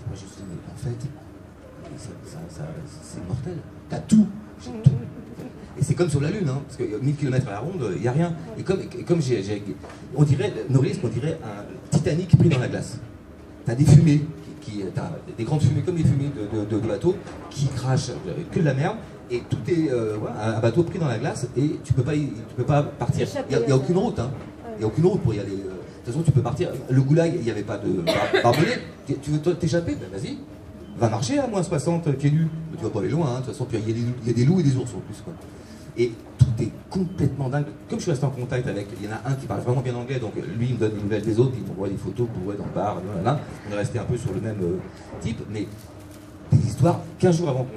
je me suis dit, mais en fait, c'est mortel. T'as tout. J'ai tout. Et c'est comme sur la Lune, hein, parce que 1000 km à la ronde, il n'y a rien. Et comme on dirait, norilsk, on dirait un Titanic pris dans la glace. T'as des fumées, t'as des grandes fumées comme des fumées de bateaux qui crachent que de la merde. Et tout est un bateau pris dans la glace et tu peux pas partir. Il n'y a aucune route, hein. Il n'y a aucune route pour y aller. De toute façon, tu peux partir. Le goulag, il n'y avait pas de barbelé. Tu veux t'échapper? Ben vas-y. Va marcher à moins 60 pieds nus. Mais tu vas pas aller loin, hein. De toute façon, il y a des loups et des ours en plus, quoi. Et tout est complètement dingue. Comme je suis resté en contact avec, il y en a un qui parle vraiment bien anglais, donc lui il me donne des nouvelles des autres, puis il m'envoie des photos qu'on voit dans le bar, là. On est resté un peu sur le même type, mais des histoires, 15 jours avant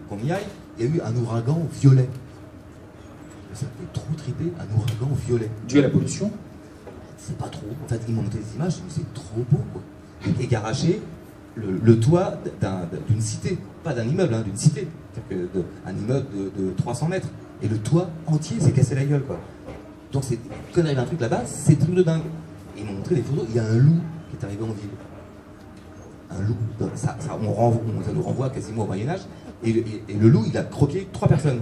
qu'on y aille, il y a eu un ouragan violet. Ça me fait trop triper, un ouragan violet. Dû à la pollution? C'est pas trop. En fait, ils m'ont montré des images, mais c'est trop beau, quoi. Et garaché le toit d'une cité, pas d'un immeuble, hein, d'une cité. C'est-à-dire un immeuble de 300 mètres. Et le toit entier s'est cassé la gueule, quoi. Donc, quand il arrive un truc là-bas, c'est truc de dingue. Et ils m'ont montré des photos, il y a un loup qui est arrivé en ville. Un loup, ça nous renvoie quasiment au Moyen-Âge. Et le loup, il a croqué 3 personnes.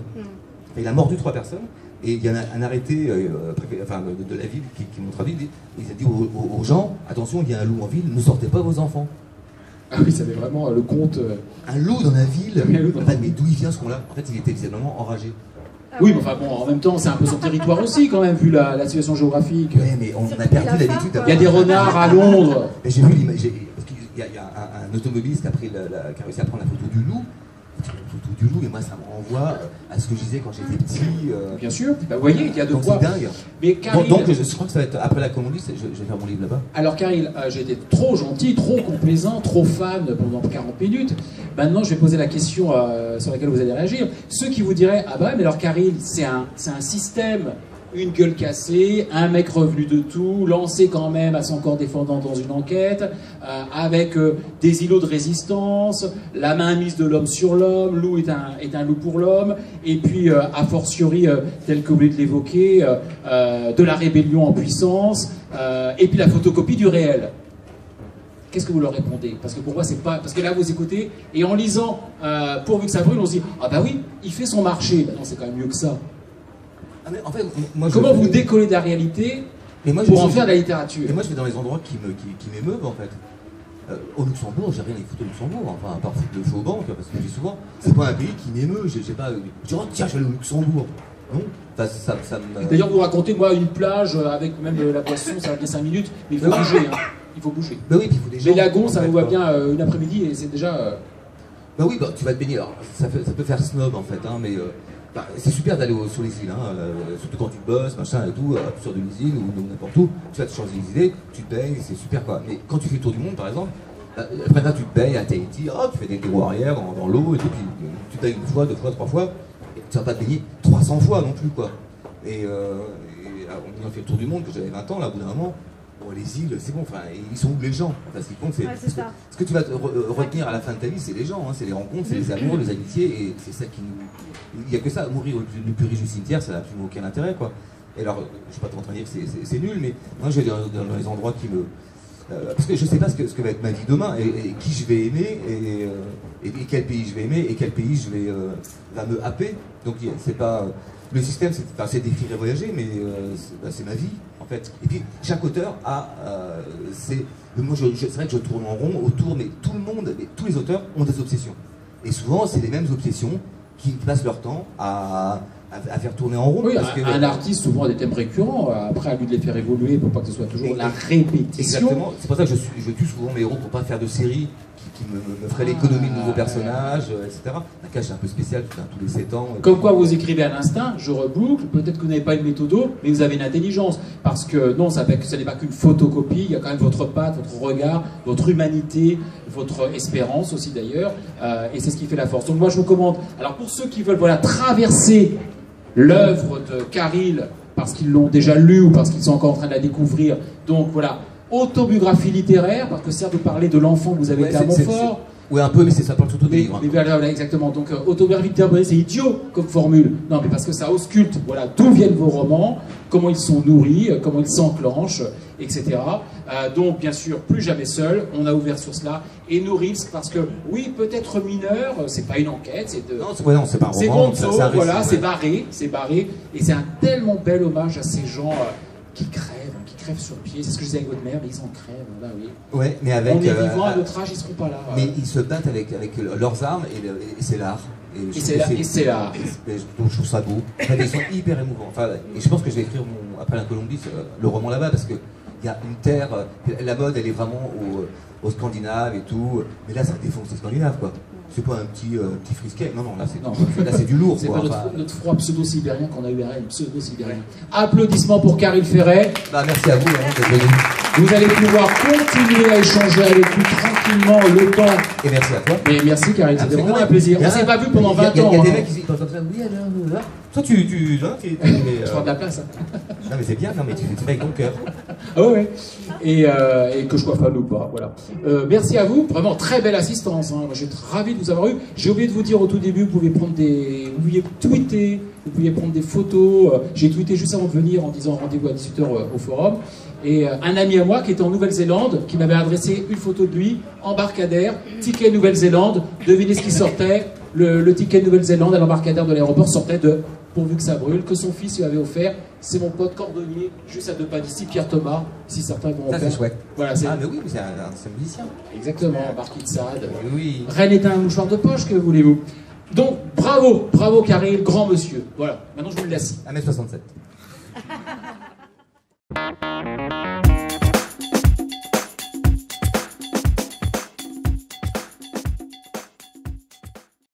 Et il a mordu 3 personnes. Et il y a un arrêté de la ville qui m'ont traduit. Il a dit aux gens, attention, il y a un loup en ville, ne sortez pas vos enfants. Ah oui, ça avait vraiment le conte. Un loup dans la ville. Oui, en fait, mais d'où il vient ce qu'on-là? En fait, il était visiblement enragé. Oui, mais enfin bon, en même temps, c'est un peu son territoire aussi, quand même, vu la situation géographique. Oui, mais on a perdu l'habitude d'avoir. Il y a des renards à Londres. J'ai vu l'image. Parce qu'il y a un automobiliste qui a réussi à prendre la photo du loup. Et moi, ça me renvoie à ce que je disais quand j'étais petit. Bien sûr, bah, vous voyez, il y a de quoi. C'est dingue. Mais Caril, donc, je crois que ça va être après la commandiste, je vais faire mon livre là-bas. Alors, Caril, j'ai été trop gentil, trop complaisant, trop fan pendant 40 minutes. Maintenant, je vais poser la question sur laquelle vous allez réagir. Ceux qui vous diraient, ah bah, mais alors, Caril, c'est un système. Une gueule cassée, un mec revenu de tout, lancé quand même à son corps défendant dans une enquête, avec des îlots de résistance, la mainmise de l'homme sur l'homme, loup est un loup pour l'homme, et puis a fortiori, tel que vous voulez l'évoquer, de la rébellion en puissance, et puis la photocopie du réel. Qu'est-ce que vous leur répondez? Parce que pour moi, c'est pas... Parce que là, vous écoutez, et en lisant Pourvu que ça brûle, on se dit, ah bah oui, il fait son marché. Bah non, c'est quand même mieux que ça. En fait, moi, comment vous décollez de la réalité pour en faire de la littérature? Et moi, je vais dans les endroits qui m'émeuvent, en fait. Au Luxembourg, j'ai rien à foutre au Luxembourg, enfin, à part foutre le feu au banc, parce que je dis souvent, c'est pas un pays qui m'émeut, j'ai pas... Je dis, oh tiens, je vais aller au Luxembourg. Non, ça me... D'ailleurs, vous racontez, moi, une plage avec même la boisson, ça va bien 5 minutes, mais il faut bouger, hein. Il faut bouger. Bah oui, puis il faut des gens. Les lagons, ça vous va bien une après-midi, et c'est déjà... Bah oui, bah, tu vas te baigner, alors, ça peut faire snob, en fait, hein, mais... Bah, c'est super d'aller sur les îles, hein, surtout quand tu bosses, machin et tout, sur de l'usine ou n'importe où, tu vas te changer les idées, tu te baignes, c'est super quoi. Mais quand tu fais le tour du monde par exemple, après là tu te baignes à Tahiti, tu fais des roues arrière dans l'eau et tout, puis tu te baignes 1 fois, 2 fois, 3 fois, et tu vas pas te baigner 300 fois non plus quoi. Et on a fait le tour du monde, que j'avais 20 ans là, au bout d'un moment, bon, les îles, c'est bon, enfin, ils sont où les gens? Enfin, ce qui compte, c'est ce que tu vas retenir à la fin de ta vie, c'est les gens, hein, c'est les rencontres, c'est les amours, les amitiés, et c'est ça qui nous... Il n'y a que ça, mourir le plus riche du cimetière, ça n'a absolument aucun intérêt, quoi. Et alors, je ne suis pas en train de dire que c'est nul, mais moi, je vais dans les endroits qui me... parce que je ne sais pas ce que va être ma vie demain, et qui je vais aimer, et quel pays je vais aimer, et quel pays va me happer. Donc, c'est pas... Le système, c'est d'écrire et voyager, mais c'est ma vie, en fait. Et puis, chaque auteur a... moi, c'est vrai que je tourne en rond autour, mais tout le monde, tous les auteurs ont des obsessions. Et souvent, c'est les mêmes obsessions qui passent leur temps à faire tourner en rond. Oui, parce un artiste souvent a des thèmes récurrents, après à lui de les faire évoluer pour pas que ce soit toujours la répétition. Exactement, c'est pour ça que je tue souvent mes héros pour pas faire de séries qui me ferait l'économie de nouveaux personnages, etc. La cage est un peu spéciale, tous les 7 ans. Comme quoi vous écrivez à l'instinct, je reboucle, peut-être que vous n'avez pas une méthode, mais vous avez une intelligence. Parce que non, ça n'est pas qu'une photocopie, il y a quand même votre patte, votre regard, votre humanité, votre espérance aussi d'ailleurs, et c'est ce qui fait la force. Donc moi je vous commande, alors pour ceux qui veulent traverser l'œuvre de Caril parce qu'ils l'ont déjà lu ou parce qu'ils sont encore en train de la découvrir. Donc voilà, autobiographie littéraire, parce que certes vous parlez de l'enfant que vous avez été à Montfort. Oui, un peu, mais ça parle surtout des livres. Mais voilà, exactement. Donc, autobiographie littéraire, c'est idiot comme formule. Non, mais parce que ça ausculte, voilà, d'où viennent vos romans, comment ils sont nourris, comment ils s'enclenchent, etc. Donc, bien sûr, plus jamais seul, on a ouvert sur cela. Et No Risks, parce que, oui, peut-être mineur, c'est pas une enquête, c'est de... Non, c'est pas un roman. C'est gonzo, voilà, c'est barré. Et c'est un tellement bel hommage à ces gens qui crèvent sur pied, c'est ce que je disais avec votre mère, mais ils en crèvent, là, oui. Ouais, mais avec... On est vivants, à notre âge, ils ne seront pas là. Mais ils se battent avec leurs armes, et c'est l'art. Et c'est l'art. Donc je trouve ça beau. Enfin, ils sont hyper émouvants. Enfin, et je pense que je vais écrire après la Colombie, le roman là-bas, parce qu'il y a une terre... La mode, elle est vraiment aux Scandinaves et tout, mais là, ça défonce les Scandinaves, quoi. C'est pas un petit frisquet, non, là c'est du lourd. C'est pas notre froid pseudo-sibérien qu'on a eu à Rennes, pseudo-sibérien. Applaudissements pour Caril Ferret. Merci à vous d'être venu. Vous allez pouvoir continuer à échanger avec nous tranquillement le temps. Et merci à toi. Mais merci Caril, c'était vraiment un plaisir. On s'est pas vu pendant 20 ans. Il y a des mecs qui pensent comme ça, oui alors, toi tu je prends de la place. Non mais c'est bien, non mais tu fais avec ton cœur. Ah ouais. Et que je coiffe ou pas, voilà. Merci à vous, vraiment très belle assistance. Hein. J'ai ravi de vous avoir eu. J'ai oublié de vous dire au tout début, vous pouviez tweeter, vous pouviez prendre des photos. J'ai tweeté juste avant de venir en disant rendez-vous à 18h au forum. Et un ami à moi qui était en Nouvelle-Zélande, qui m'avait adressé une photo de lui, embarcadère, ticket Nouvelle-Zélande. Devinez ce qui sortait. Le ticket Nouvelle-Zélande à l'embarcadère de l'aéroport sortait de Pourvu que ça brûle, que son fils lui avait offert. C'est mon pote cordonnier, juste à 2 pas d'ici, Pierre Thomas, si certains vont en faire. Ça c'est chouette. Voilà, mais oui, mais c'est un musicien. Exactement, Marquis de Sade. Oui. Rennes est un mouchoir de poche, que voulez-vous. Donc, bravo Caril, grand monsieur. Voilà, maintenant je vous le laisse. 1m67.